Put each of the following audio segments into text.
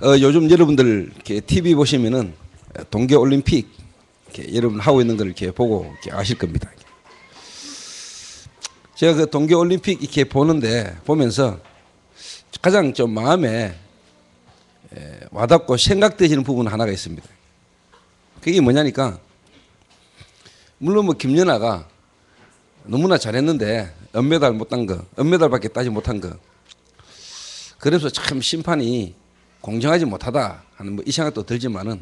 요즘 여러분들 이렇게 TV 보시면은 동계 올림픽 여러분 하고 있는 걸 이렇게 보고 이렇게 아실 겁니다. 제가 그 동계 올림픽 이렇게 보면서 가장 좀 마음에 와닿고 생각되시는 부분 하나가 있습니다. 그게 뭐냐니까, 물론 뭐 김연아가 너무나 잘했는데 은메달 못 딴 거, 은메달밖에 따지 못한 거, 그래서 참 심판이 공정하지 못하다 하는 뭐 이 생각도 들지만은,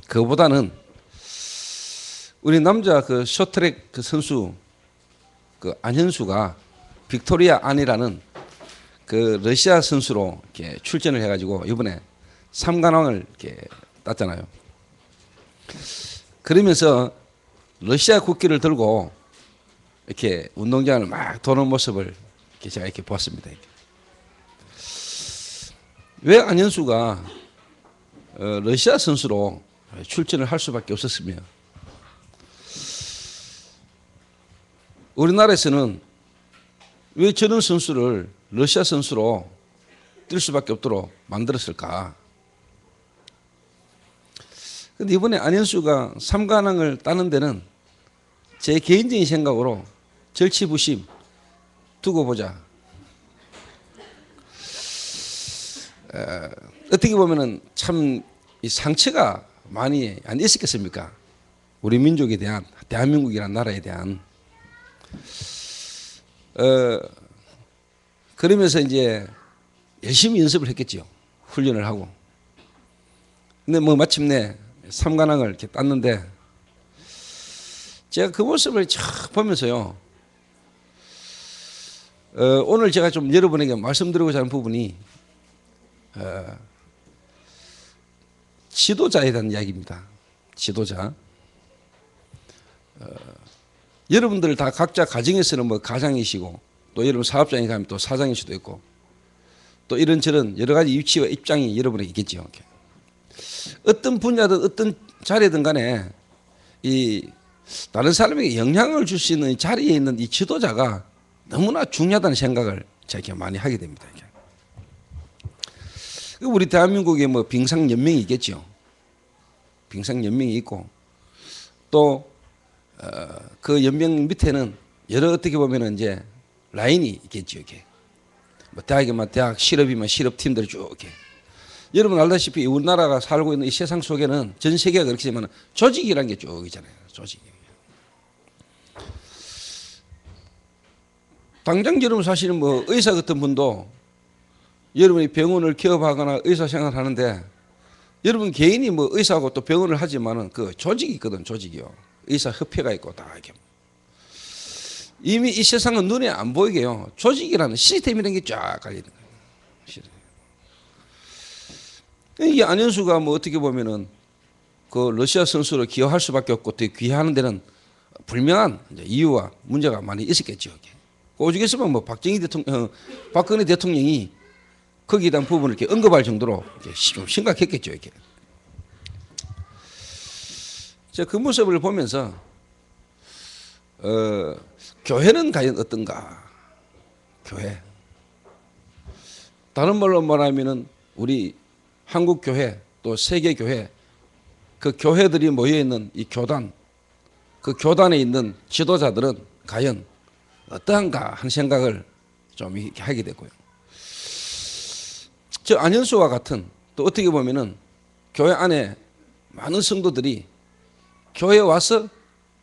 그거보다는 우리 남자 그 쇼트트랙 그 선수 그 안현수가 빅토리아 안이라는 그 러시아 선수로 이렇게 출전을 해가지고 이번에 3관왕을 이렇게 땄잖아요. 그러면서 러시아 국기를 들고 이렇게 운동장을 막 도는 모습을 이렇게 제가 이렇게 보았습니다. 왜 안현수가 러시아 선수로 출전을 할 수밖에 없었으며, 우리나라에서는 왜 저런 선수를 러시아 선수로 뛸 수밖에 없도록 만들었을까? 근데 이번에 안현수가 3관왕을 따는 데는 제 개인적인 생각으로 절치부심 두고 보자. 어떻게 보면은 참 이 상처가 많이 안 있었겠습니까? 우리 민족에 대한, 대한민국이라는 나라에 대한. 그러면서 이제 열심히 연습을 했겠죠. 훈련을 하고. 근데 뭐 마침내 3관왕을 이렇게 땄는데, 제가 그 모습을 쫙 보면서요, 오늘 제가 좀 여러분에게 말씀드리고자 하는 부분이 지도자에 대한 이야기입니다. 지도자. 여러분들 다 각자 가정에서는 뭐 가장이시고, 또 여러분 사업장에 가면 또 사장일 수도 있고, 또 이런저런 여러 가지 위치와 입장이 여러분에게 있겠죠. 어떤 분야든 어떤 자리든 간에 이 다른 사람에게 영향을 줄 수 있는 자리에 있는 이 지도자가 너무나 중요하다는 생각을 제가 많이 하게 됩니다. 우리 대한민국에 뭐 빙상연맹이 있겠죠. 빙상연맹이 있고, 또 그 연맹 밑에는 여러 어떻게 보면은 이제 라인이 있겠죠. 이렇게 뭐 대학이면 대학, 실업이면 실업팀들 쭉 이렇게. 여러분 알다시피 우리나라가 살고 있는 이 세상 속에는 전 세계가 그렇지만 조직이라는 게 쭉 있잖아요. 조직. 당장 여러분 사실은 뭐 의사 같은 분도 여러분이 병원을 개업하거나 의사 생활을 하는데, 여러분 개인이 뭐 의사하고 또 병원을 하지만은 그 조직이 있거든. 조직이요. 의사 협회가 있고 다 이렇게. 이미 이 세상은 눈에 안 보이게요. 조직이라는 시스템이라는 게 쫙 깔려 있는 거예요. 이 안현수가 뭐 어떻게 보면은 그 러시아 선수를 기여할 수밖에 없고, 또 귀하는 데는 불명한 이유와 문제가 많이 있었겠죠. 오죽했으면 뭐 박근혜 대통령이 거기에 대한 부분을 이렇게 언급할 정도로 이렇게 좀 심각했겠죠. 이렇게. 제가 그 모습을 보면서 교회는 과연 어떤가? 교회. 다른 말로 말하면은 우리 한국 교회 또 세계 교회, 그 교회들이 모여 있는 이 교단, 그 교단에 있는 지도자들은 과연 어떠한가 하는 생각을 좀 이렇게 하게 되고요. 저 안현수와 같은, 또 어떻게 보면은 교회 안에 많은 성도들이 교회에 와서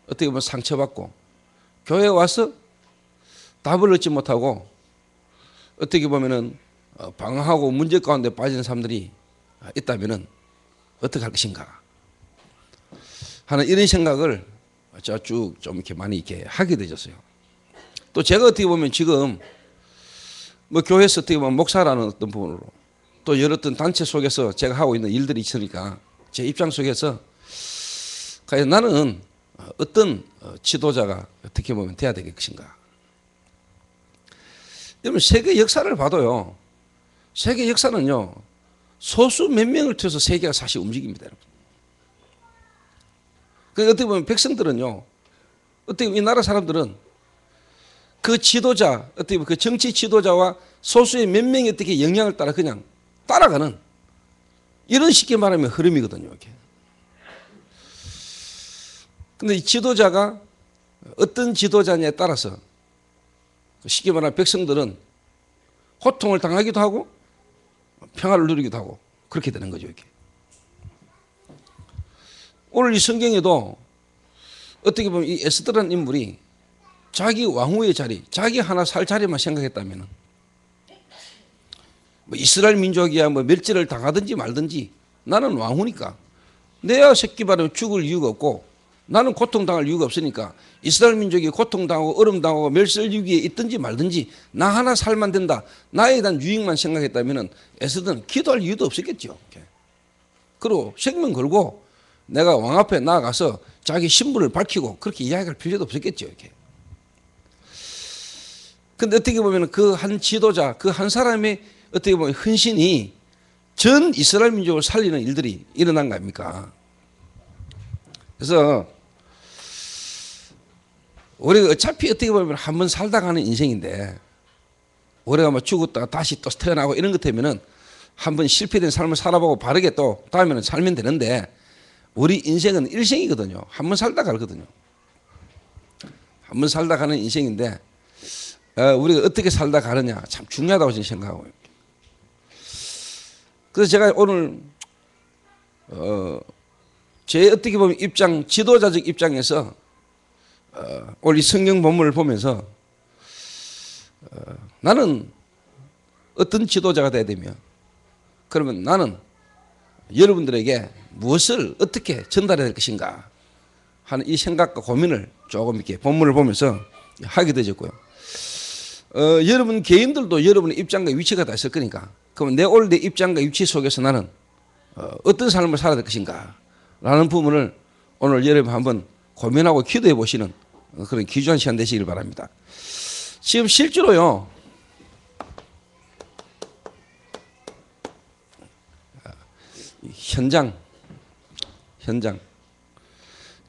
어떻게 보면 상처받고, 교회에 와서 답을 얻지 못하고, 어떻게 보면은 방황하고 문제 가운데 빠진 사람들이 있다면은 어떻게 할 것인가 하는 이런 생각을 제가 쭉 좀 이렇게 많이 이렇게 하게 되셨어요. 또 제가 어떻게 보면 지금 뭐 교회에서 어떻게 보면 목사라는 어떤 부분으로, 또 여러 어떤 단체 속에서 제가 하고 있는 일들이 있으니까 제 입장 속에서 과연 나는 어떤 지도자가 어떻게 보면 돼야 될 것인가. 여러분 세계 역사를 봐도요, 세계 역사는요 소수 몇 명을 통해서 세계가 사실 움직입니다. 여러분. 그러니까 어떻게 보면 백성들은요, 어떻게 보면 이 나라 사람들은 그 지도자, 어떻게 보면 그 정치 지도자와 소수의 몇 명이 어떻게 영향을 따라 그냥 따라가는 이런 쉽게 말하면 흐름이거든요. 이게. 근데 이 지도자가 어떤 지도자냐에 따라서 쉽게 말하면 백성들은 고통을 당하기도 하고 평화를 누리기도 하고 그렇게 되는 거죠. 이게. 오늘 이 성경에도 어떻게 보면 이 에스더라는 인물이 자기 왕후의 자리, 자기 하나 살 자리만 생각했다면 뭐 이스라엘 민족이야 뭐 멸절을 당하든지 말든지 나는 왕후니까 내가 새끼 바르면 죽을 이유가 없고 나는 고통당할 이유가 없으니까 이스라엘 민족이 고통당하고 얼음당하고 멸절 위기에 있든지 말든지 나 하나 살만 된다. 나에 대한 유익만 생각했다면 에스더는 기도할 이유도 없었겠죠. 그리고 생명 걸고 내가 왕 앞에 나아가서 자기 신분을 밝히고 그렇게 이야기할 필요도 없었겠죠. 이렇게. 근데 어떻게 보면 그 한 지도자, 그 한 사람의 어떻게 보면 헌신이 전 이스라엘 민족을 살리는 일들이 일어난 거 아닙니까? 그래서 우리가 어차피 어떻게 보면 한 번 살다 가는 인생인데 우리가 뭐 죽었다가 다시 또 태어나고 이런 것 때문에는 한 번 실패된 삶을 살아보고 바르게 또 다음에는 살면 되는데 우리 인생은 일생이거든요. 한 번 살다 가거든요. 한 번 살다 가는 인생인데 우리가 어떻게 살다 가느냐 참 중요하다고 저는 생각하고 있습니다. 그래서 제가 오늘 제 어떻게 보면 입장, 지도자적 입장에서 오늘 이 성경 본문을 보면서 나는 어떤 지도자가 돼야 되며 그러면 나는 여러분들에게 무엇을 어떻게 전달해야 될 것인가 하는 이 생각과 고민을 조금 이렇게 본문을 보면서 하게 되었고요. 여러분 개인들도 여러분의 입장과 위치가 다 있을 거니까 그럼 내 오늘 내 입장과 위치 속에서 나는 어떤 삶을 살아야 될 것인가 라는 부분을 오늘 여러분 한번 고민하고 기도해 보시는 그런 귀중한 시간 되시길 바랍니다. 지금 실제로요 현장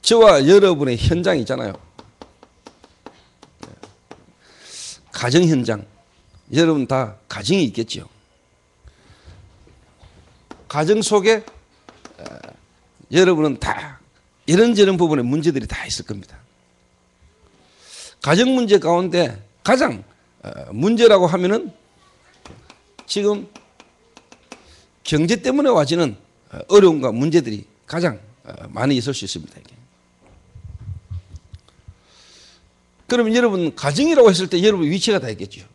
저와 여러분의 현장이 있잖아요. 가정 현장 여러분 다 가정이 있겠죠. 가정 속에 여러분은 다 이런저런 부분의 문제들이 다 있을 겁니다. 가정 문제 가운데 가장 문제라고 하면은 지금 경제 때문에 와지는 어려움과 문제들이 가장 많이 있을 수 있습니다. 그러면 여러분 가정이라고 했을 때 여러분 위치가 다 있겠죠.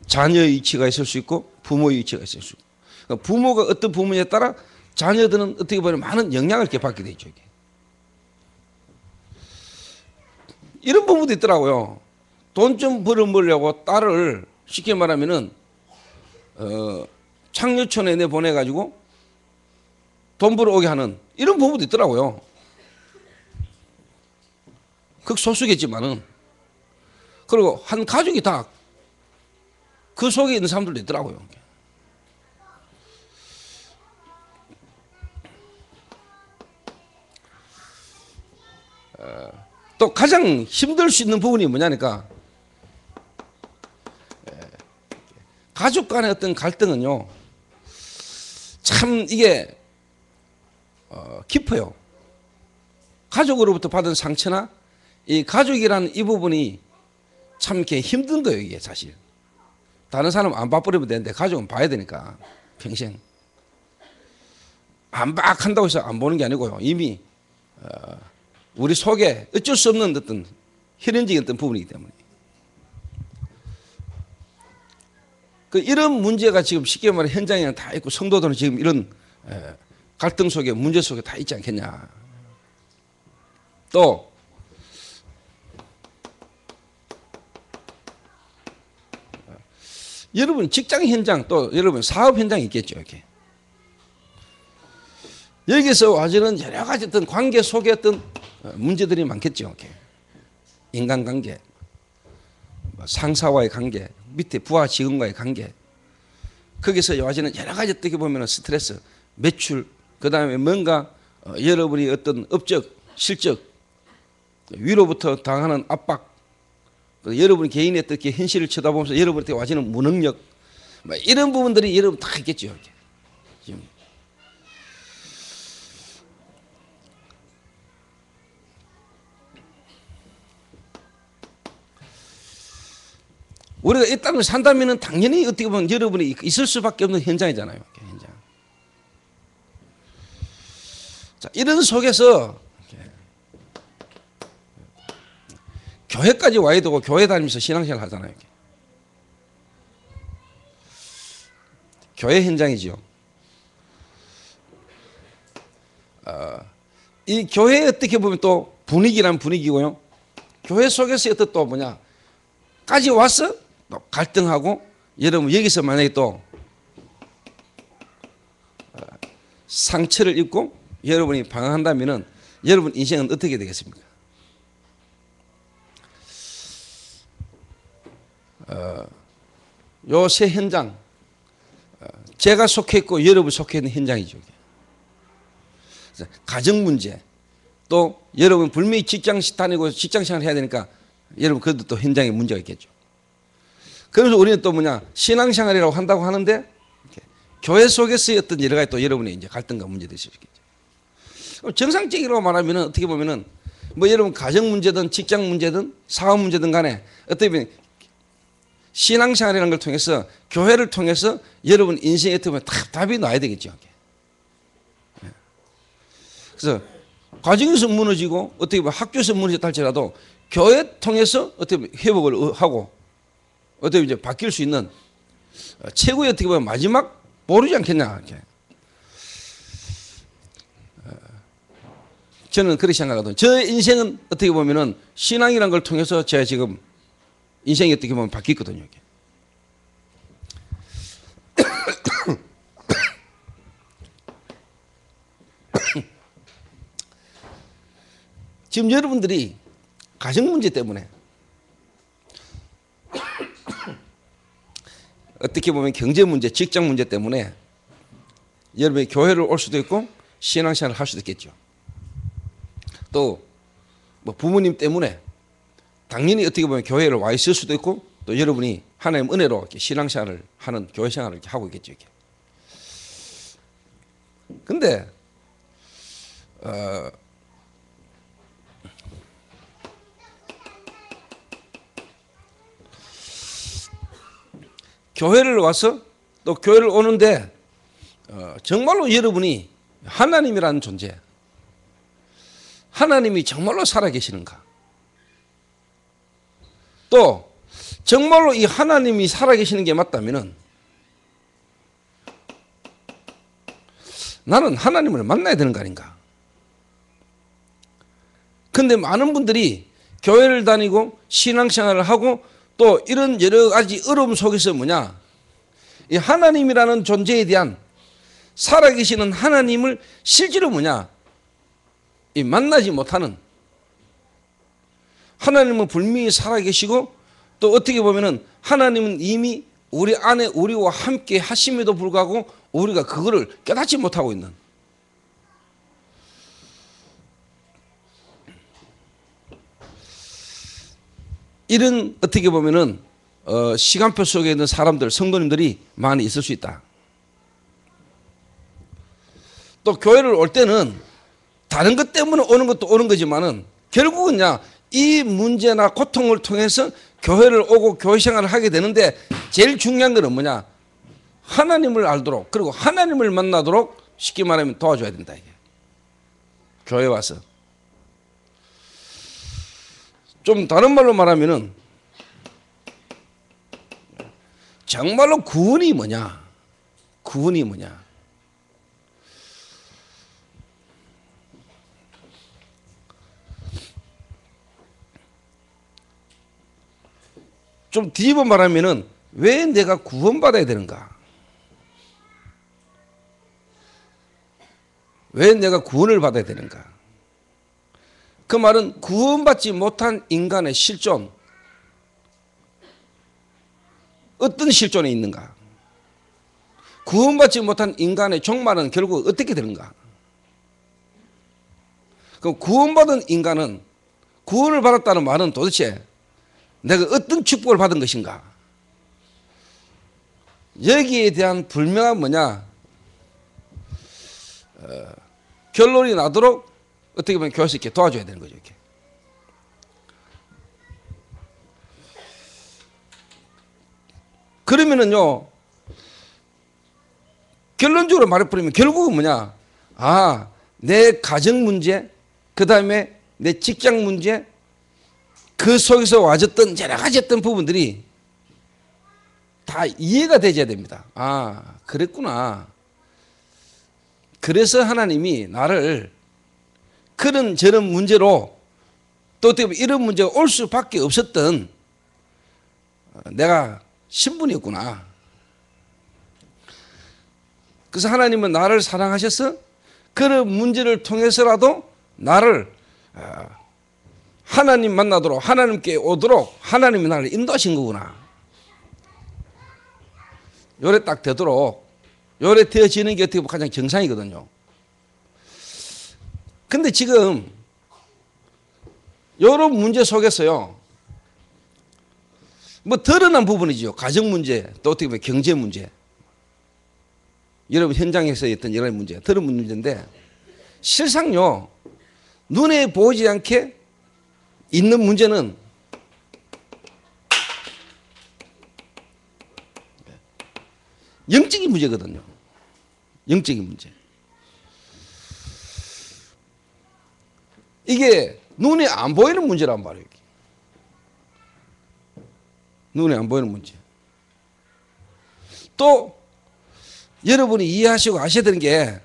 자녀의 위치가 있을 수 있고 부모의 위치가 있을 수 있고 그러니까 부모가 어떤 부모에 따라 자녀들은 어떻게 보면 많은 영향을 이렇게 받게 되죠. 이런 부분도 있더라고요. 돈 좀 벌어먹으려고 딸을 쉽게 말하면은 창녀촌에 내보내가지고 돈 벌어오게 하는 이런 부분도 있더라고요. 극소수겠지만은 그리고 한 가족이 다 그 속에 있는 사람들도 있더라고요. 또 가장 힘들 수 있는 부분이 뭐냐니까 가족 간의 어떤 갈등은요 참 이게 깊어요. 가족으로부터 받은 상처나 이 가족이라는 이 부분이 참 이렇게 힘든 거예요. 이게 사실 다른 사람 안 봐버리면 되는데 가족은 봐야 되니까 평생 안 한다고 해서 안 보는 게 아니고요. 이미 우리 속에 어쩔 수 없는 어떤 혈연적인 어떤 부분이기 때문에 이런 문제가 지금 쉽게 말해 현장에는 다 있고 성도들은 지금 이런 갈등 속에 문제 속에 다 있지 않겠냐. 또 여러분 직장 현장 또 여러분 사업 현장이 있겠죠. 이렇게. 여기서 와서는 여러 가지 어떤 관계 속에 어떤 문제들이 많겠죠. 이렇게. 인간관계, 상사와의 관계, 밑에 부하 직원과의 관계. 거기서 와서는 여러 가지 어떻게 보면 스트레스, 매출, 그 다음에 뭔가 여러분이 어떤 업적, 실적, 위로부터 당하는 압박, 여러분 개인의 어떻게 현실을 쳐다보면서 여러분한테 와지는 무능력, 이런 부분들이 여러분 다 있겠죠. 지금 우리가 이 땅을 산다면은 당연히 어떻게 보면 여러분이 있을 수밖에 없는 현장이잖아요. 현장. 자, 이런 속에서 교회까지 와야 되고 교회 다니면서 신앙생활 하잖아요. 교회 현장이지요. 이 교회에 어떻게 보면 또 분위기란 분위기고요. 교회 속에서의 어떤 또 뭐냐 까지 와서 또 갈등하고 여러분 여기서 만약에 또 상처를 입고 여러분이 방황한다면은 여러분 인생은 어떻게 되겠습니까? 요 세 현장 제가 속해 있고 여러분 속해 있는 현장이죠. 가정 문제 또 여러분 분명히 직장 다니고 직장 생활을 해야 되니까 여러분 그것도 또 현장에 문제가 있겠죠. 그래서 우리는 또 뭐냐 신앙생활이라고 한다고 하는데 교회 속에서의 어떤 여러 가지 또 여러분의 이제 갈등과 문제들이 있겠죠. 정상적으로 말하면은 어떻게 보면은 뭐 여러분 가정 문제든 직장 문제든 사업 문제든 간에 어떻게 보면 신앙생활이라는 걸 통해서 교회를 통해서 여러분 인생에 어떻게 보면 답이 나와야 되겠죠. 그래서 가정에서 무너지고 어떻게 보면 학교에서 무너졌다 할지라도 교회 통해서 어떻게 보면 회복을 하고 어떻게 이제 바뀔 수 있는 최고의 어떻게 보면 마지막 보루지 않겠냐. 이렇게. 저는 그렇게 생각하거든요. 저 인생은 어떻게 보면은 신앙이라는 걸 통해서 제가 지금 인생이 어떻게 보면 바뀌었거든요. 지금 여러분들이 가정 문제 때문에 어떻게 보면 경제 문제, 직장 문제 때문에 여러분이 교회를 올 수도 있고 신앙생활을 할 수도 있겠죠. 또 뭐 부모님 때문에 당연히 어떻게 보면 교회를 와 있을 수도 있고 또 여러분이 하나님 은혜로 이렇게 신앙생활을 하는 교회 생활을 이렇게 하고 있겠죠. 이렇게. 근데 교회를 와서 또 교회를 오는데 정말로 여러분이 하나님이라는 존재, 하나님이 정말로 살아계시는가? 또 정말로 이 하나님이 살아계시는 게 맞다면은 나는 하나님을 만나야 되는 거 아닌가? 근데 많은 분들이 교회를 다니고 신앙생활을 하고 또 이런 여러 가지 어려움 속에서 뭐냐? 이 하나님이라는 존재에 대한 살아계시는 하나님을 실제로 뭐냐? 이 만나지 못하는 하나님은 분명히 살아계시고 또 어떻게 보면은 하나님은 이미 우리 안에 우리와 함께 하심에도 불구하고 우리가 그거를 깨닫지 못하고 있는 이런 어떻게 보면은 시간표 속에 있는 사람들, 성도님들이 많이 있을 수 있다. 또 교회를 올 때는 다른 것 때문에 오는 것도 오는 거지만은 결국은 이 문제나 고통을 통해서 교회를 오고 교회 생활을 하게 되는데 제일 중요한 것은 뭐냐? 하나님을 알도록 그리고 하나님을 만나도록 쉽게 말하면 도와줘야 된다. 이게. 교회 와서. 좀 다른 말로 말하면은 정말로 구원이 뭐냐? 구원이 뭐냐? 좀 뒤집어 말하면은 왜 내가 구원받아야 되는가? 왜 내가 구원을 받아야 되는가? 그 말은 구원받지 못한 인간의 실존, 어떤 실존에 있는가? 구원받지 못한 인간의 종말은 결국 어떻게 되는가? 그럼 구원받은 인간은 구원을 받았다는 말은 도대체 내가 어떤 축복을 받은 것인가? 여기에 대한 분명한 뭐냐? 결론이 나도록 어떻게 보면 교회에서 이렇게 도와줘야 되는 거죠. 이렇게. 그러면은요, 결론적으로 말해버리면 결국은 뭐냐? 아, 내 가정 문제, 그 다음에 내 직장 문제, 그 속에서 와졌던 여러 가지 어떤 부분들이 다 이해가 되셔야 됩니다. 아, 그랬구나. 그래서 하나님이 나를 그런 저런 문제로 또 어떻게 보면 이런 문제가 올 수밖에 없었던 내가 신분이었구나. 그래서 하나님은 나를 사랑하셔서 그런 문제를 통해서라도 나를 하나님 만나도록 하나님께 오도록 하나님이 나를 인도하신 거구나. 요래 딱 되도록 요래 되어지는 게 어떻게 보면 가장 정상이거든요. 근데 지금 요런 문제 속에서요, 뭐 드러난 부분이죠. 가정 문제, 또 어떻게 보면 경제 문제, 여러분 현장에서 있던 여러 문제, 드러난 문제인데 실상요, 눈에 보이지 않게 있는 문제는 영적인 문제거든요. 영적인 문제. 이게 눈에 안 보이는 문제란 말이에요. 눈에 안 보이는 문제. 또 여러분이 이해하시고 아셔야 되는 게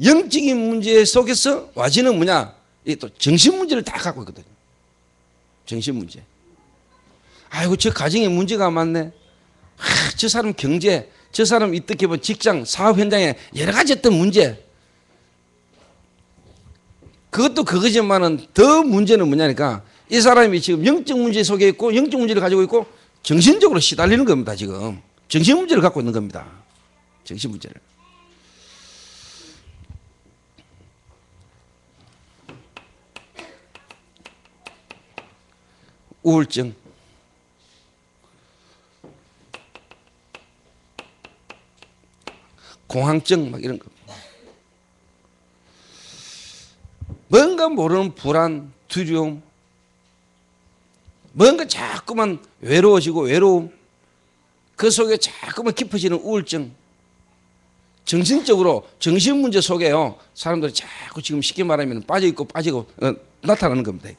영적인 문제 속에서 와지는 뭐냐? 이 또 정신 문제를 다 갖고 있거든요. 정신 문제. 아이고 저 가정에 문제가 많네. 저 사람 경제, 저 사람 어떻게 보면 직장, 사업 현장에 여러 가지 어떤 문제. 그것도 그거지만은 더 문제는 뭐냐니까 이 사람이 지금 영적 문제 속에 있고 영적 문제를 가지고 있고 정신적으로 시달리는 겁니다. 지금 정신 문제를 갖고 있는 겁니다. 정신 문제를. 우울증, 공황증 막 이런 거. 뭔가 모르는 불안, 두려움, 뭔가 자꾸만 외로워지고 외로움, 그 속에 자꾸만 깊어지는 우울증, 정신적으로 정신 문제 속에요 사람들이 자꾸 지금 쉽게 말하면 빠져 있고 빠지고 나타나는 겁니다. 이게.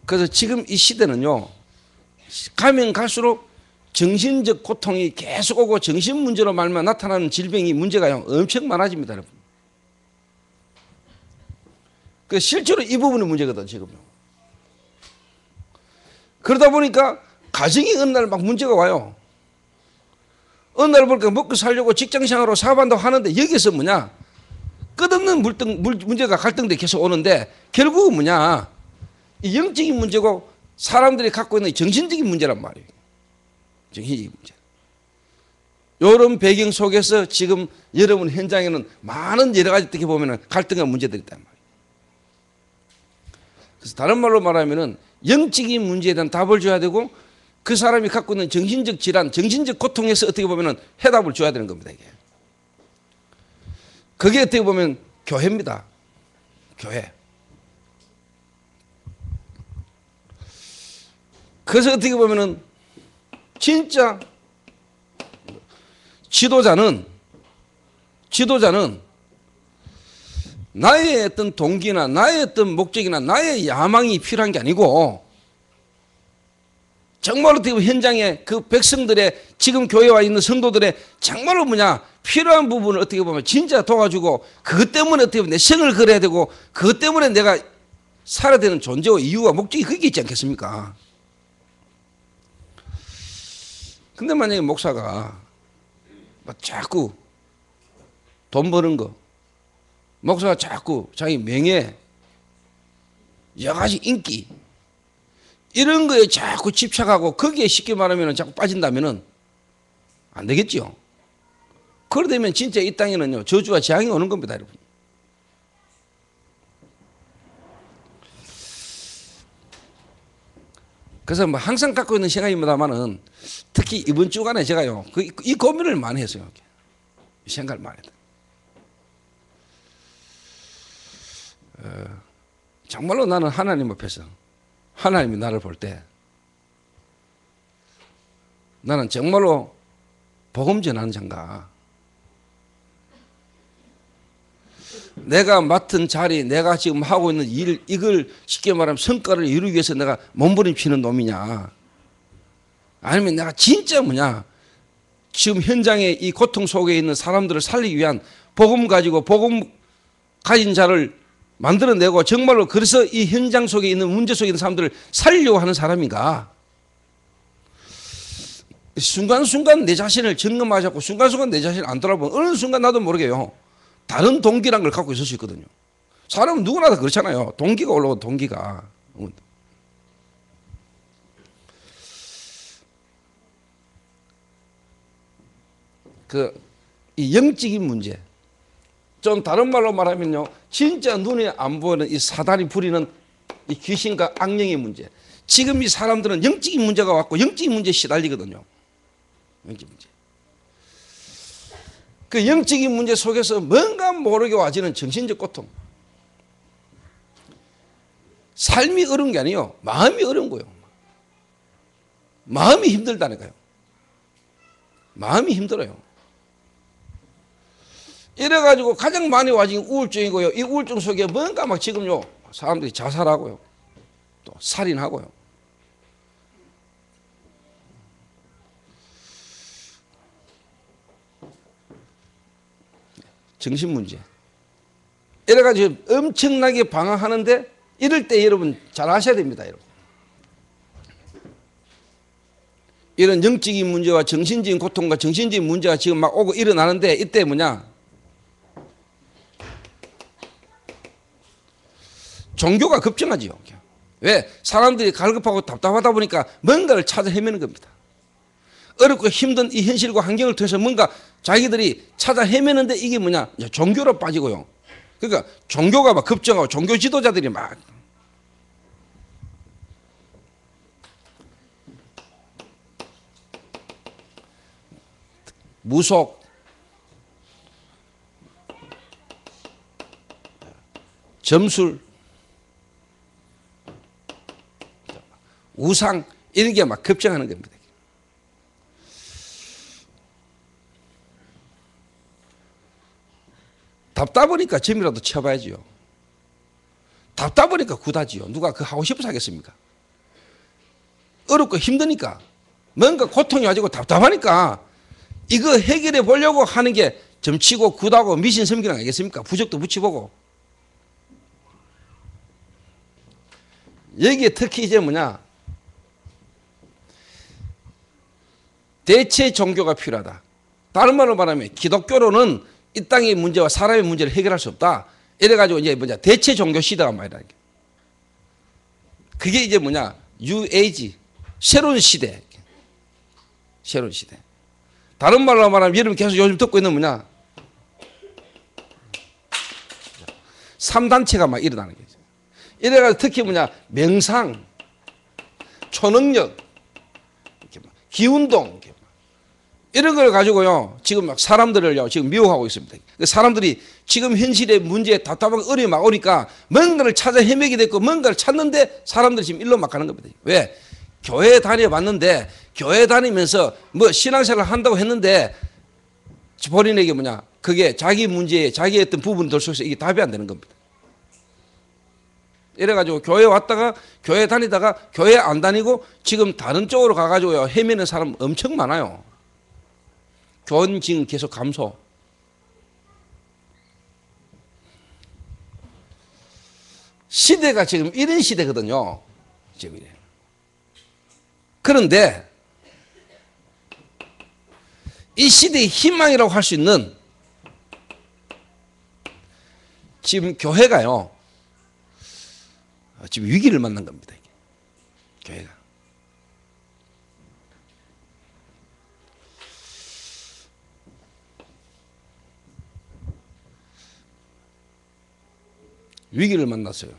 그래서 지금 이 시대는요, 가면 갈수록 정신적 고통이 계속 오고 정신 문제로 말만 나타나는 질병이 문제가 엄청 많아집니다, 여러분. 그 실제로 이 부분이 문제거든, 지금요. 그러다 보니까 가정이 어느 날 막 문제가 와요. 어느 날 보니까 먹고 살려고 직장생활로 사업한다고 하는데 여기서 뭐냐? 끝없는 문제가 갈등들이 계속 오는데 결국은 뭐냐? 이 영적인 문제고 사람들이 갖고 있는 정신적인 문제란 말이에요. 정신적인 문제. 이런 배경 속에서 지금 여러분 현장에는 많은 여러 가지 어떻게 보면 갈등과 문제들이 있단 말이에요. 그래서 다른 말로 말하면은 영적인 문제에 대한 답을 줘야 되고 그 사람이 갖고 있는 정신적 질환, 정신적 고통에서 어떻게 보면은 해답을 줘야 되는 겁니다, 이게. 그게 어떻게 보면 교회입니다. 교회. 그래서 어떻게 보면은 진짜 지도자는 나의 어떤 동기나 나의 어떤 목적이나 나의 야망이 필요한 게 아니고 정말로 어떻게 보면 현장에 그 백성들의 지금 교회에 와 있는 성도들의 정말로 뭐냐 필요한 부분을 어떻게 보면 진짜 도와주고 그것 때문에 어떻게 보면 내 생을 걸어야 되고 그것 때문에 내가 살아야 되는 존재와 이유와 목적이 그게 있지 않겠습니까? 근데 만약에 목사가 막 자꾸 돈 버는 거, 목사가 자꾸 자기 명예, 여러 가지 인기 이런 거에 자꾸 집착하고 거기에 쉽게 말하면 자꾸 빠진다면은 안 되겠죠. 그러되면 진짜 이 땅에는요 저주와 재앙이 오는 겁니다, 여러분. 그래서 뭐 항상 갖고 있는 생각입니다만은 특히 이번 주간에 제가요 이 고민을 많이 했어요. 생각을 많이 했다. 정말로 나는 하나님 앞에서 하나님이 나를 볼 때 나는 정말로 복음 전하는 자인가? 내가 맡은 자리, 내가 지금 하고 있는 일, 이걸 쉽게 말하면 성과를 이루기 위해서 내가 몸부림치는 놈이냐? 아니면 내가 진짜 뭐냐? 지금 현장에 이 고통 속에 있는 사람들을 살리기 위한 복음 가지고 복음 가진 자를 만들어내고 정말로 그래서 이 현장 속에 있는 문제 속에 있는 사람들을 살리려고 하는 사람인가? 순간순간 내 자신을 점검하자고 순간순간 내 자신을 안 돌아보면 어느 순간 나도 모르게요. 다른 동기란 걸 갖고 있을 수 있거든요. 사람은 누구나 다 그렇잖아요. 동기가 올라오고 동기가. 이 영적인 문제. 좀 다른 말로 말하면요. 진짜 눈에 안 보이는 이 사단이 부리는 이 귀신과 악령의 문제. 지금 이 사람들은 영적인 문제가 왔고 영적인 문제에 시달리거든요. 영적인 문제. 그 영적인 문제 속에서 뭔가 모르게 와지는 정신적 고통. 삶이 어려운 게 아니에요. 마음이 어려운 거예요. 마음이 힘들다니까요. 마음이 힘들어요. 이래가지고 가장 많이 와진 우울증이고요. 이 우울증 속에 뭔가 막 지금요, 사람들이 자살하고요. 또 살인하고요. 정신 문제. 이래가지고 엄청나게 방황하는데 이럴 때 여러분 잘 아셔야 됩니다. 여러분. 이런 영적인 문제와 정신적인 고통과 정신적인 문제가 지금 막 오고 일어나는데 이때 뭐냐? 종교가 급증하지요. 왜? 사람들이 갈급하고 답답하다 보니까 뭔가를 찾아 헤매는 겁니다. 어렵고 힘든 이 현실과 환경을 통해서 뭔가 자기들이 찾아 헤매는데 이게 뭐냐? 종교로 빠지고요. 그러니까 종교가 막 급증하고 종교 지도자들이 막 무속, 점술, 우상 이런 게 막 급증하는 겁니다. 답답하니까 점이라도 쳐봐야지요. 답답하니까 굿하지요. 누가 그거 하고 싶어서 하겠습니까? 어렵고 힘드니까 뭔가 고통이 와지고 답답하니까 이거 해결해 보려고 하는 게 점치고 굿하고 미신 섬기는 거 아니겠습니까? 부적도 붙여보고. 여기에 특히 이제 뭐냐? 대체 종교가 필요하다. 다른 말로 말하면 기독교로는 이 땅의 문제와 사람의 문제를 해결할 수 없다. 이래가지고 이제 뭐냐? 대체 종교 시대가 말이라는 게. 그게 이제 뭐냐? New Age. 새로운 시대. 새로운 시대. 다른 말로 말하면 여러분 계속 요즘 듣고 있는 뭐냐? 3단체가 막 일어나는 거죠. 이래가지고 특히 뭐냐? 명상, 초능력, 기운동, 이런 걸 가지고요, 지금 막 사람들을요, 지금 미혹하고 있습니다. 사람들이 지금 현실의 문제에 답답하고 어려움이 막 오니까 뭔가를 찾아 헤매게 됐고 뭔가를 찾는데 사람들이 지금 일로 막 가는 겁니다. 왜? 교회 다녀봤는데 교회 다니면서 뭐 신앙생활을 한다고 했는데 본인에게 뭐냐? 그게 자기 문제에 자기 어떤 부분들 속에서 이게 답이 안 되는 겁니다. 이래가지고 교회 왔다가 교회 다니다가 교회 안 다니고 지금 다른 쪽으로 가가지고요, 헤매는 사람 엄청 많아요. 교원 지금 계속 감소. 시대가 지금 이런 시대거든요. 지금 이래. 그런데 이 시대의 희망이라고 할 수 있는 지금 교회가요, 지금 위기를 만난 겁니다. 교회가. 위기를 만났어요.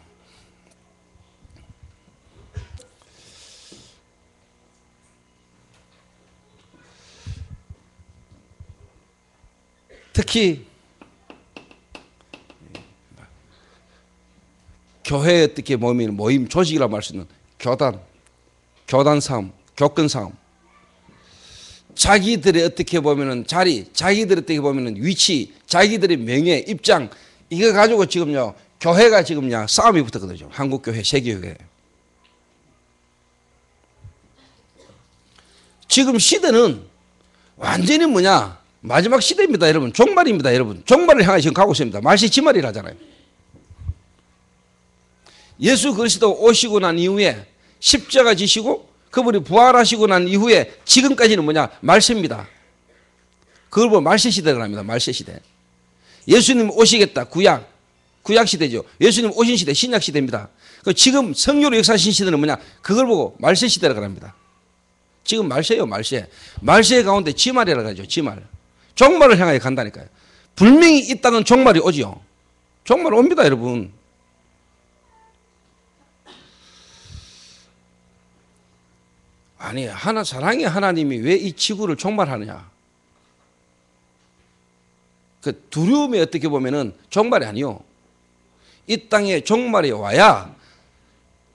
특히 교회 어떻게 모임 조직이라고 할 수 있는 교단 싸움, 교권 싸움, 자기들의 어떻게 보면은 자리, 자기들의 어떻게 보면은 위치, 자기들의 명예, 입장, 이거 가지고 지금요 교회가 지금요 싸움이 붙었거든요. 한국 교회, 세계 교회. 지금 시대는 완전히 뭐냐 마지막 시대입니다, 여러분. 종말입니다, 여러분. 종말을 향해 지금 가고 있습니다. 말세 지말이라잖아요. 예수 그리스도 오시고 난 이후에 십자가 지시고 그분이 부활하시고 난 이후에 지금까지는 뭐냐 말세입니다. 그걸 보면 말세 시대를 합니다. 말세 시대. 예수님 오시겠다. 구약 시대죠. 예수님 오신 시대 신약 시대입니다. 지금 성령으로 역사하신 시대는 뭐냐 그걸 보고 말세 시대라고 합니다. 지금 말세예요. 말세 가운데 지말이라고 하죠. 지말. 종말을 향해 간다니까요. 분명히 있다는 종말이 오지요. 종말 옵니다, 여러분. 아니 사랑의 하나님이 왜 이 지구를 종말하느냐. 그 두려움이 어떻게 보면은 종말이 아니요. 이 땅에 종말이 와야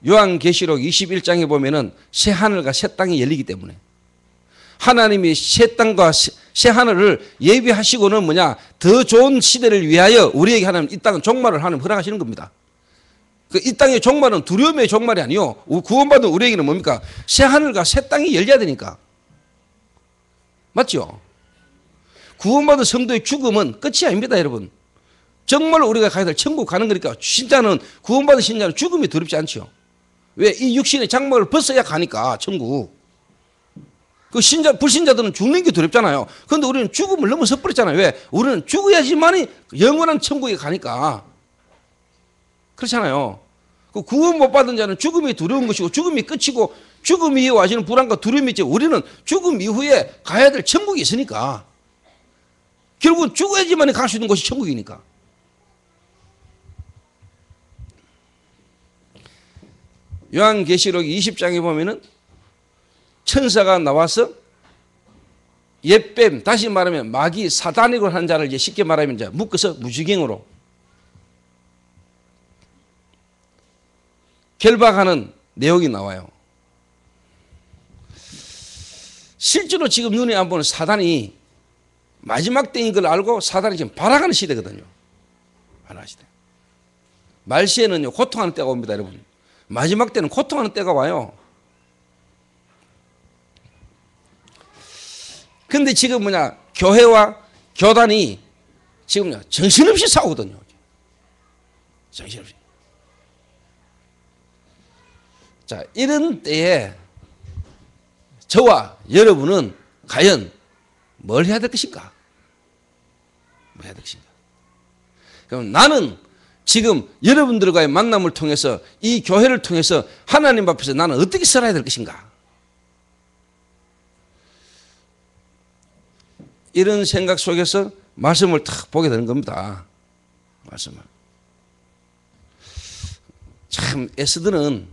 요한계시록 21장에 보면은 새 하늘과 새 땅이 열리기 때문에 하나님이 새 땅과 새 하늘을 예비하시고는 뭐냐 더 좋은 시대를 위하여 우리에게 하나님 이 땅은 종말을 하나님 허락하시는 겁니다. 이 땅의 종말은 두려움의 종말이 아니요. 구원받은 우리에게는 뭡니까? 새 하늘과 새 땅이 열려야 되니까. 맞죠? 구원받은 성도의 죽음은 끝이 아닙니다, 여러분. 정말 우리가 가야 될 천국 가는 거니까 신자는 구원받은 신자는 죽음이 두렵지 않죠. 왜? 이 육신의 장막을 벗어야 가니까 천국. 그 불신자들은 죽는 게 두렵잖아요. 그런데 우리는 죽음을 넘어서 버렸잖아요. 왜? 우리는 죽어야지만이 영원한 천국에 가니까. 그렇잖아요. 그 구원 못 받은 자는 죽음이 두려운 것이고 죽음이 끝이고 죽음 이후에 와지는 불안과 두려움이 있지. 우리는 죽음 이후에 가야 될 천국이 있으니까. 결국은 죽어야지만이 갈 수 있는 곳이 천국이니까. 요한계시록 20장에 보면은 천사가 나와서 옛뱀, 다시 말하면 마귀 사단이고 한 자를 이제 쉽게 말하면 이제 묶어서 무지갱으로 결박하는 내용이 나와요. 실제로 지금 눈에 안 보는 사단이 마지막 때인 걸 알고 사단이 지금 발악하는 시대거든요. 발악하는 시대. 말세에는요 고통하는 때가 옵니다, 여러분. 마지막 때는 고통하는 때가 와요. 근데 지금 뭐냐 교회와 교단이 지금 정신없이 싸우거든요. 정신없이. 자, 이런 때에 저와 여러분은 과연 뭘 해야 될 것인가? 뭘 해야 될 것인가? 그럼 나는 지금 여러분들과의 만남을 통해서 이 교회를 통해서 하나님 앞에서 나는 어떻게 살아야 될 것인가? 이런 생각 속에서 말씀을 탁 보게 되는 겁니다. 말씀을. 참 에스더는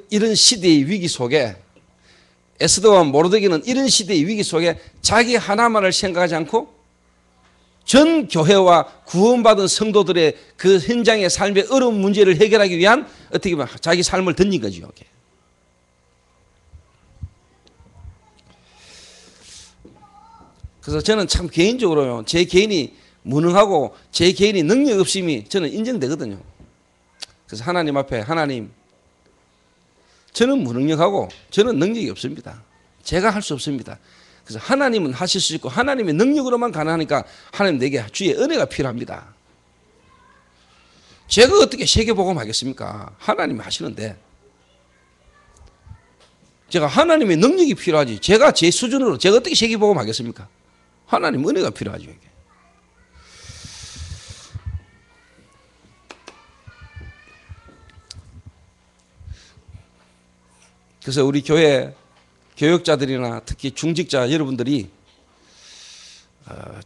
이런 시대의 위기 속에 에스더와 모르드게는 이런 시대의 위기 속에 자기 하나만을 생각하지 않고 전 교회와 구원받은 성도들의 그 현장의 삶의 어려운 문제를 해결하기 위한 어떻게 보면 자기 삶을 던진 거죠. 그래서 저는 참 개인적으로요, 제 개인이 무능하고 제 개인이 능력 없음이 저는 인정되거든요. 그래서 하나님 앞에 하나님, 저는 무능력하고 저는 능력이 없습니다. 제가 할 수 없습니다. 그래서 하나님은 하실 수 있고 하나님의 능력으로만 가능하니까 하나님 내게 주의 은혜가 필요합니다. 제가 어떻게 세계복음 하겠습니까? 하나님이 하시는데. 제가 하나님의 능력이 필요하지 제가 제 수준으로 제가 어떻게 세계복음 하겠습니까? 하나님 은혜가 필요하죠. 이게. 그래서 우리 교회 교역자들이나 특히 중직자 여러분들이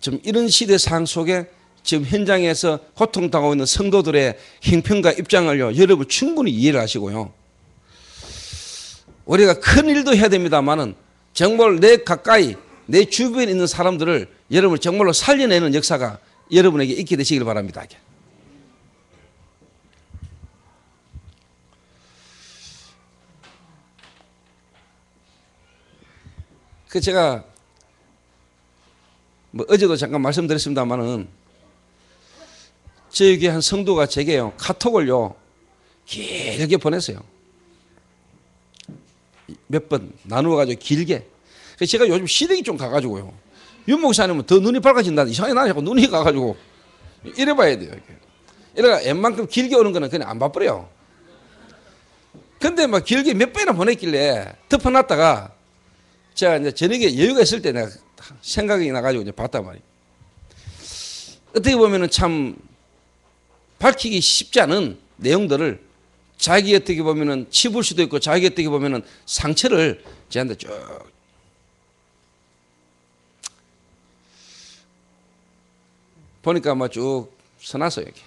좀 이런 시대 상황 속에 지금 현장에서 고통당하고 있는 성도들의 형편과 입장을요, 여러분 충분히 이해를 하시고요. 우리가 큰 일도 해야 됩니다만은 정말 내 가까이 내 주변에 있는 사람들을 여러분을 정말로 살려내는 역사가 여러분에게 있게 되시길 바랍니다. 그 제가 뭐 어제도 잠깐 말씀드렸습니다만은 저희 교회 한 성도가 제게요 카톡을요 길게 보냈어요. 몇 번 나누어가지고 길게. 그래서 제가 요즘 시력이 좀 가가지고요. 윤 목사님은 더 눈이 밝아진다. 이상하게 나는 자꾸 눈이 가가지고 이래봐야 돼요. 이래가 웬만큼 길게 오는 거는 그냥 안 봐버려요. 근데 막 길게 몇 번이나 보냈길래 덮어놨다가 제가 이제 저녁에 여유가 있을 때 내가 생각이 나가지고 이제 봤단 말이에요. 어떻게 보면은 참 밝히기 쉽지 않은 내용들을 자기 어떻게 보면은 치부일 수도 있고 자기 어떻게 보면은 상처를 저한테 쭉 보니까 막 쭉 써놨어요. 이렇게.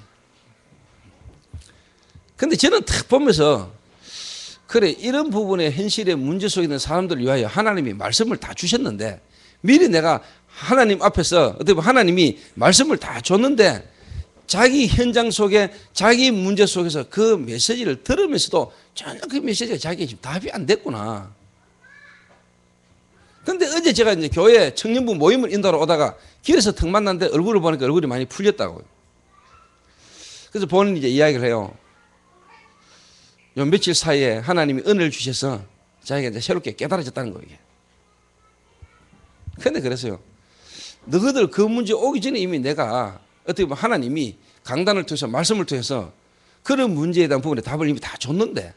근데 저는 딱 보면서 그래 이런 부분의 현실의 문제 속에 있는 사람들을 위하여 하나님이 말씀을 다 주셨는데 미리 내가 하나님 앞에서 어떻게 보면 하나님이 말씀을 다 줬는데 자기 현장 속에 자기 문제 속에서 그 메시지를 들으면서도 전혀 그 메시지가 자기에게 지금 답이 안 됐구나. 근데 어제 제가 이제 교회 청년부 모임을 인도하러 오다가 길에서 턱 만났는데 얼굴을 보니까 얼굴이 많이 풀렸다고요. 그래서 본인이 이제 이야기를 해요. 요 며칠 사이에 하나님이 은혜를 주셔서 자기가 이제 새롭게 깨달아졌다는 거예요. 근데 그랬어요. 너희들 그 문제 오기 전에 이미 내가 어떻게 보면 하나님이 강단을 통해서 말씀을 통해서 그런 문제에 대한 부분에 답을 이미 다 줬는데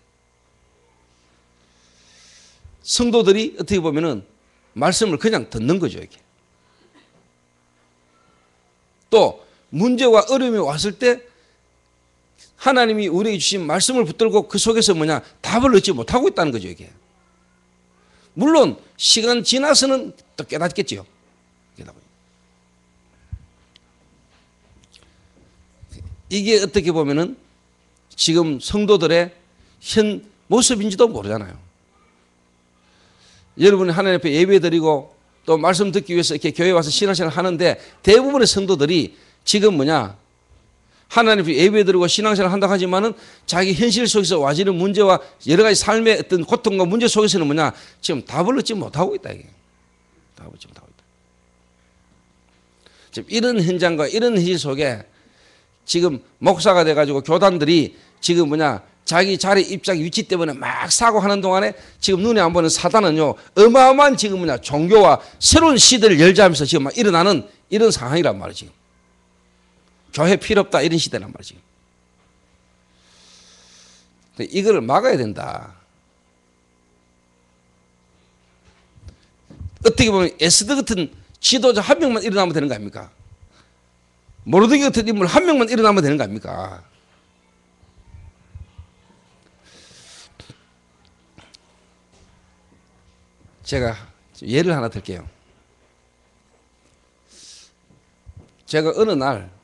성도들이 어떻게 보면은 말씀을 그냥 듣는 거죠. 이게. 또 문제와 어려움이 왔을 때 하나님이 우리에게 주신 말씀을 붙들고 그 속에서 뭐냐 답을 얻지 못하고 있다는 거죠. 이게. 물론 시간 지나서는 또 깨닫겠죠. 이게 어떻게 보면은 지금 성도들의 현 모습인지도 모르잖아요. 여러분이 하나님 앞에 예배 드리고 또 말씀 듣기 위해서 이렇게 교회 와서 신앙생활을 하는데 대부분의 성도들이 지금 뭐냐 하나님 앞에 예배 드리고 신앙생활을 한다고 하지만은 자기 현실 속에서 와지는 문제와 여러 가지 삶의 어떤 고통과 문제 속에서는 뭐냐 지금 답을 얻지 못하고 있다. 이게. 답을 얻지 못하고 있다. 지금 이런 현장과 이런 현실 속에 지금 목사가 돼가지고 교단들이 지금 뭐냐 자기 자리 입장 위치 때문에 막 사고하는 동안에 지금 눈에 안 보는 사단은요 어마어마한 지금 뭐냐 종교와 새로운 시대를 열자면서 지금 막 일어나는 이런 상황이란 말이에요. 지금 교회 필요 없다 이런 시대란 말이에요. 지금 이걸 막아야 된다. 어떻게 보면 에스더 같은 지도자 한 명만 일어나면 되는 거 아닙니까? 모르드게 같은 인물 한 명만 일어나면 되는 거 아닙니까? 제가 예를 하나 들게요. 제가 어느 날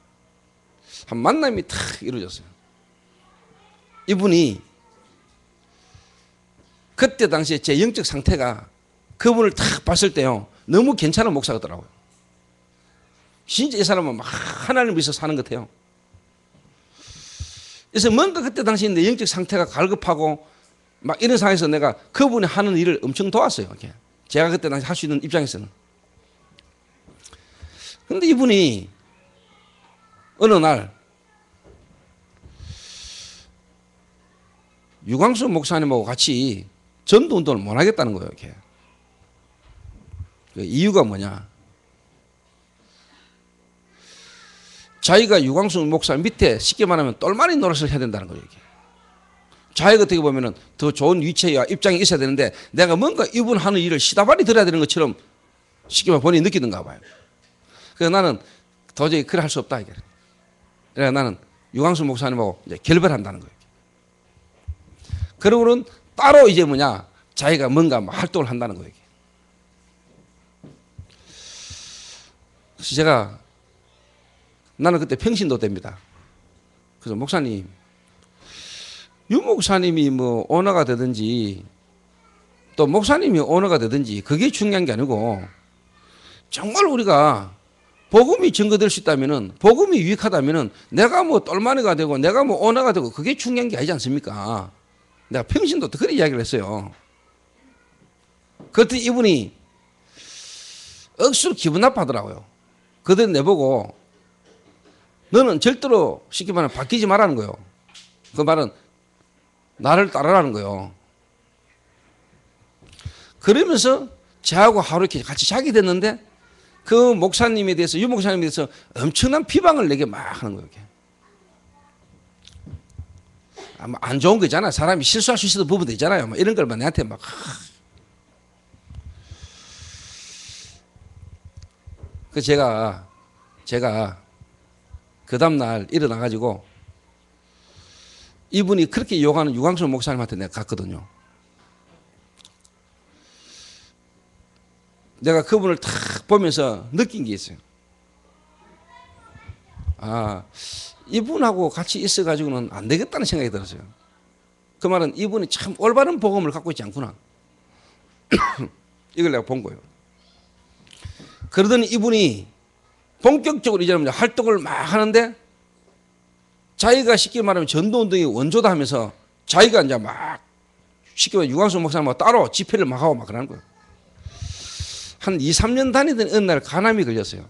한 만남이 탁 이루어졌어요. 이분이 그때 당시에 제 영적 상태가 그분을 탁 봤을 때요 너무 괜찮은 목사 같더라고요. 진짜 이 사람은 막 하나님을 위해서 사는 것 같아요. 그래서 뭔가 그때 당시에 내 영적 상태가 갈급하고 막 이런 상황에서 내가 그분이 하는 일을 엄청 도왔어요. 이렇게. 제가 그때 당시 할 수 있는 입장에서는. 그런데 이분이 어느 날 유광수 목사님하고 같이 전도 운동을 못 하겠다는 거예요. 이렇게. 그 이유가 뭐냐? 자기가 유광수 목사 밑에 쉽게 말하면 똘마니 노릇을 해야 된다는 거예요. 이게. 자기가 어떻게 보면은 더 좋은 위치와 입장이 있어야 되는데 내가 뭔가 이분 하는 일을 시다발이 들어야 되는 것처럼 쉽게 말하면 본인이 느끼는가 봐요. 그래서 나는 도저히 그래 할 수 없다. 이게. 그래서 나는 유광수 목사님하고 이제 결별한다는 거예요. 그러고는 따로 이제 뭐냐 자기가 뭔가 활동을 한다는 거예요. 그래서 제가 나는 그때 평신도 때입니다. 그래서 목사님, 유 목사님이 뭐 오너가 되든지 또 목사님이 오너가 되든지 그게 중요한 게 아니고 정말 우리가 복음이 증거될 수 있다면은, 복음이 유익하다면은 내가 뭐 똘마니가 되고 내가 뭐 오나가 되고 그게 중요한 게 아니지 않습니까? 내가 평신도 그런 이야기를 했어요. 그랬더니 이분이 억수로 기분 나빠하더라고요. 그들 내보고 너는 절대로 쉽게 말하면 바뀌지 말라는 거예요. 그 말은 나를 따르라는 거예요. 그러면서 저하고 하루 이렇게 같이 자게 됐는데 그 목사님에 대해서, 유 목사님에 대해서 엄청난 비방을 내게 막 하는 거예요. 안 좋은 거 있잖아요. 사람이 실수할 수 있어도 부분도 있잖아요. 막 이런 걸 막 내한테 막. 그 제가 그 다음날 일어나가지고 이분이 그렇게 욕하는 유광수 목사님한테 내가 갔거든요. 내가 그분을 탁 보면서 느낀 게 있어요. 아, 이분하고 같이 있어가지고는 안 되겠다는 생각이 들었어요. 그 말은 이분이 참 올바른 복음을 갖고 있지 않구나. 이걸 내가 본 거예요. 그러더니 이분이 본격적으로 이제 활동을 막 하는데 자기가 쉽게 말하면 전도운동의 원조다 하면서 자기가 이제 막 쉽게 말하면 유광수 목사님하고 따로 집회를 막 하고 막 그러는 거예요. 한 2, 3년 다니던 어느 날 간암이 걸렸어요.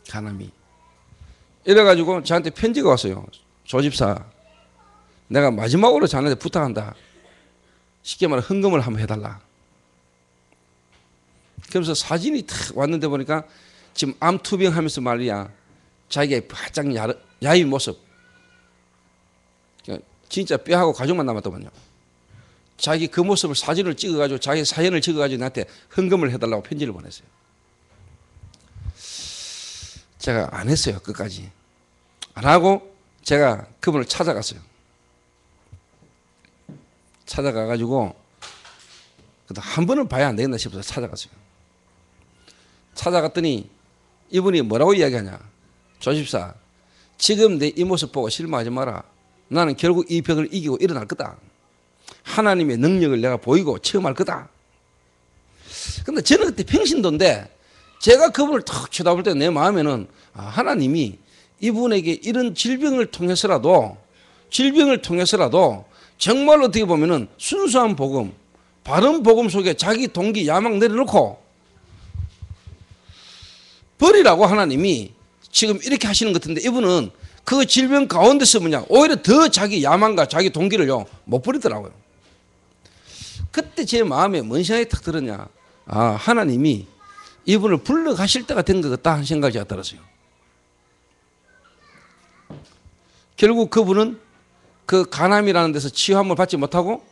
간암이. 이래가지고 저한테 편지가 왔어요. 조집사, 내가 마지막으로 자네한테 부탁한다. 쉽게 말해 헌금을 한번 해달라. 그러면서 사진이 탁 왔는데 보니까 지금 암투병하면서 말이야 자기의 바짝 야윈 모습, 진짜 뼈하고 가죽만 남았더만요. 자기 그 모습을 사진을 찍어가지고 자기 사연을 찍어가지고 나한테 헌금을 해달라고 편지를 보냈어요. 제가 안 했어요. 끝까지 안 하고 제가 그분을 찾아갔어요. 찾아가가지고 한 번은 봐야 안 되겠나 싶어서 찾아갔어요. 찾아갔더니 이분이 뭐라고 이야기하냐. 조집사, 지금 내 이 모습 보고 실망하지 마라. 나는 결국 이 병을 이기고 일어날 거다. 하나님의 능력을 내가 보이고 체험할 거다. 근데 저는 그때 평신도인데 제가 그분을 탁 쳐다볼 때 내 마음에는 하나님이 이분에게 이런 질병을 통해서라도 정말 어떻게 보면은 순수한 복음, 바른 복음 속에 자기 동기 야망 내려놓고 버리라고 하나님이 지금 이렇게 하시는 것 같은데 이분은 그 질병 가운데서 오히려 더 자기 야망과 자기 동기를요 못 버리더라고요. 그때 제 마음에 뭔 생각이 탁 들었냐. 하나님이 이분을 불러가실 때가 된 것 같다 하는 생각이 제가 들었어요. 결국 그분은 그 간암이라는 데서 치유함을 받지 못하고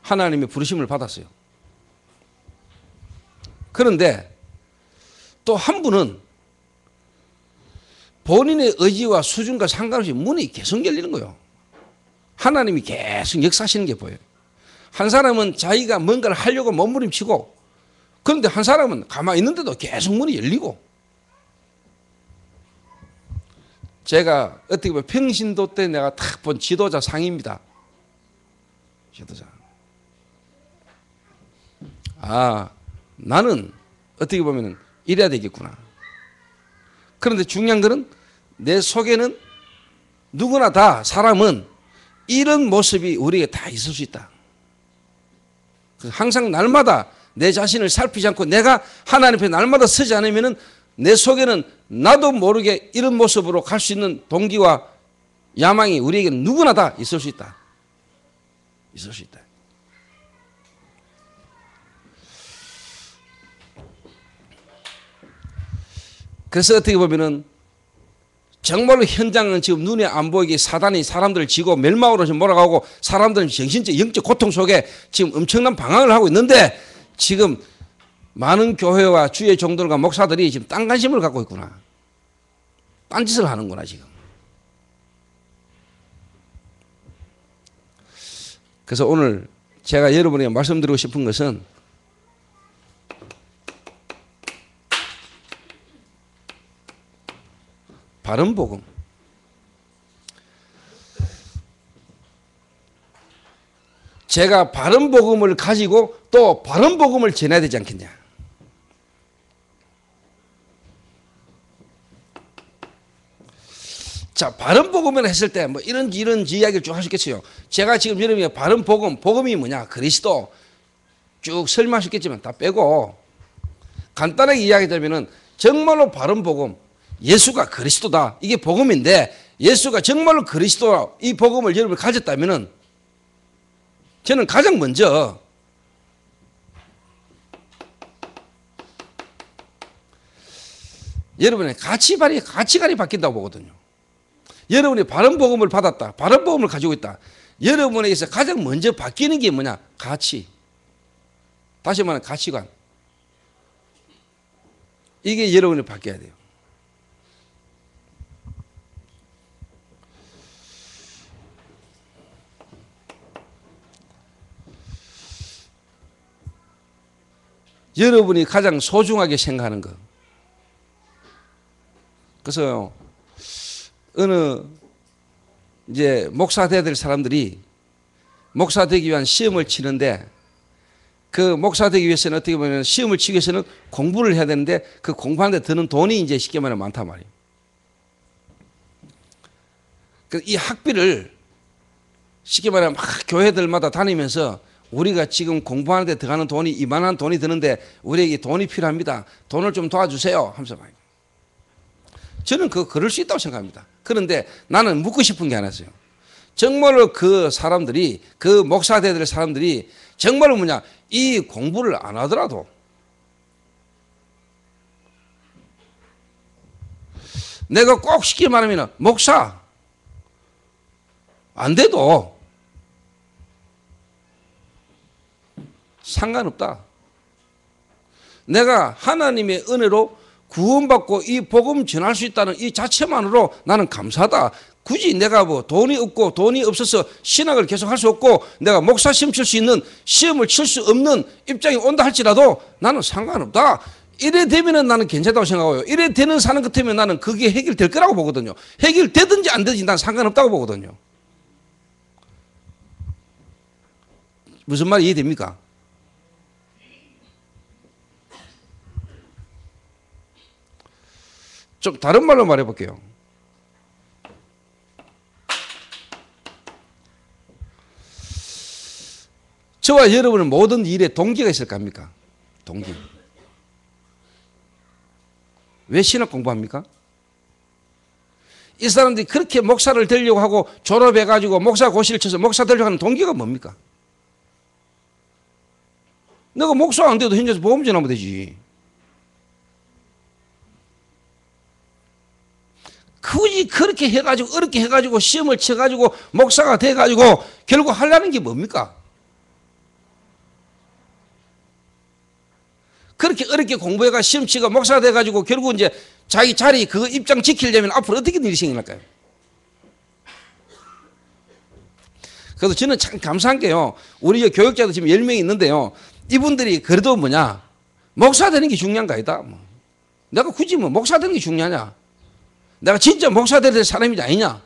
하나님의 부르심을 받았어요. 그런데 또 한 분은 본인의 의지와 수준과 상관없이 문이 계속 열리는 거예요. 하나님이 계속 역사하시는 게 보여요. 한 사람은 자기가 뭔가를 하려고 몸부림치고, 그런데 한 사람은 가만히 있는데도 계속 문이 열리고. 제가 어떻게 보면 평신도 때 내가 딱 본 지도자 상입니다. 지도자. 나는 어떻게 보면 이래야 되겠구나. 그런데 중요한 것은 내 속에는 누구나 다 사람은 이런 모습이 우리에게 다 있을 수 있다. 항상 날마다 내 자신을 살피지 않고 내가 하나님 앞에 날마다 서지 않으면 내 속에는 나도 모르게 이런 모습으로 갈 수 있는 동기와 야망이 우리에게 누구나 다 있을 수 있다. 있을 수 있다. 그래서 어떻게 보면은 정말로 현장은 지금 눈에 안 보이게 사단이 사람들을 지고 멸망으로 지금 몰아가고 사람들은 정신적 영적 고통 속에 지금 엄청난 방황을 하고 있는데 지금 많은 교회와 주의 종들과 목사들이 지금 딴 관심을 갖고 있구나. 딴짓을 하는구나 지금. 그래서 오늘 제가 여러분에게 말씀드리고 싶은 것은 바른 복음. 제가 바른 복음을 가지고 또 바른 복음을 전해야 되지 않겠냐. 자, 바른 복음을 했을 때 뭐 이런 이야기를 쭉 하셨겠어요. 제가 지금 여러분이 바른 복음이 뭐냐? 그리스도 쭉 설명하셨겠지만 다 빼고 간단하게 이야기하자면은 정말로 바른 복음, 예수가 그리스도다. 이게 복음인데 예수가 정말로 그리스도 이 복음을 여러분이 가졌다면은 저는 가장 먼저 여러분의 가치관이 바뀐다고 보거든요. 여러분이 바른 복음을 받았다. 바른 복음을 가지고 있다. 여러분에게서 가장 먼저 바뀌는 게 뭐냐? 가치. 다시 말하면 가치관. 이게 여러분이 바뀌어야 돼요. 여러분이 가장 소중하게 생각하는 것. 그래서 어느 이제 목사 돼야 될 사람들이 목사 되기 위한 시험을 치는데 그 목사 되기 위해서는 어떻게 보면 시험을 치기 위해서는 공부를 해야 되는데 그 공부하는 데 드는 돈이 이제 쉽게 말하면 많단 말이에요. 이 학비를 쉽게 말하면 막 교회들마다 다니면서 우리가 지금 공부하는 데 들어가는 돈이 이만한 돈이 드는데 우리에게 돈이 필요합니다. 돈을 좀 도와주세요. 하면서 말이에요. 저는 그럴 수 있다고 생각합니다. 그런데 나는 묻고 싶은 게 하나였어요. 정말로 그 사람들이, 그 목사 돼야 될 사람들이 정말로 뭐냐, 이 공부를 안 하더라도 내가 꼭 쉽게 말하면 목사 안 돼도 상관없다. 내가 하나님의 은혜로 구원받고 이 복음 전할 수 있다는 이 자체만으로 나는 감사하다. 굳이 내가 뭐 돈이 없고 돈이 없어서 신학을 계속 할 수 없고 내가 목사 시험 칠 수 있는 시험을 칠 수 없는 입장이 온다 할지라도 나는 상관없다. 이래 되면은 나는 괜찮다고 생각하고요. 이래 되는 사는 것 같으면 나는 그게 해결될 거라고 보거든요. 해결되든지 안 되든지 난 상관없다고 보거든요. 무슨 말이 이해됩니까? 좀 다른 말로 말해 볼게요. 저와 여러분은 모든 일에 동기가 있을 겁니까? 동기. 왜 신학 공부합니까? 이 사람들이 그렇게 목사를 되려고 하고 졸업해가지고 목사 고시를 쳐서 목사 되려고 하는 동기가 뭡니까? 내가 목사 안 돼도 현재에서 보험 전하면 되지. 굳이 그렇게 해가지고 어렵게 해가지고 시험을 쳐가지고 목사가 돼가지고 결국 하려는 게 뭡니까? 그렇게 어렵게 공부해가 시험 치고 목사가 돼가지고 결국 이제 자기 자리 그 입장 지키려면 앞으로 어떻게 일이 생길까요? 그래서 저는 참 감사한 게요. 우리 교육자도 지금 10명이 있는데요. 이분들이 그래도 뭐냐, 목사 되는 게 중요한 거 아니다. 내가 굳이 뭐 목사 되는 게 중요하냐? 내가 진짜 목사 될 사람이지 아니냐?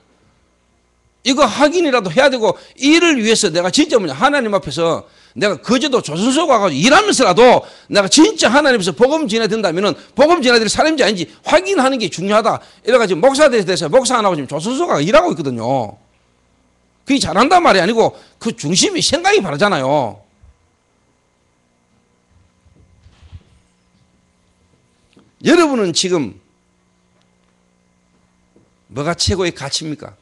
이거 확인이라도 해야 되고, 이를 위해서 내가 진짜 뭐냐, 하나님 앞에서 내가 거제도 조선소 가가지고 일하면서라도 내가 진짜 하나님 앞에서 복음 전해야 된다면은 복음 전해야 될 사람인지 아닌지 확인하는 게 중요하다. 이래가지고 목사 돼서 목사 안 하고 지금 조선소 가서 일하고 있거든요. 그게 잘한단 말이 아니고 그 중심이 생각이 바르잖아요. 여러분은 지금 뭐가 최고의 가치입니까?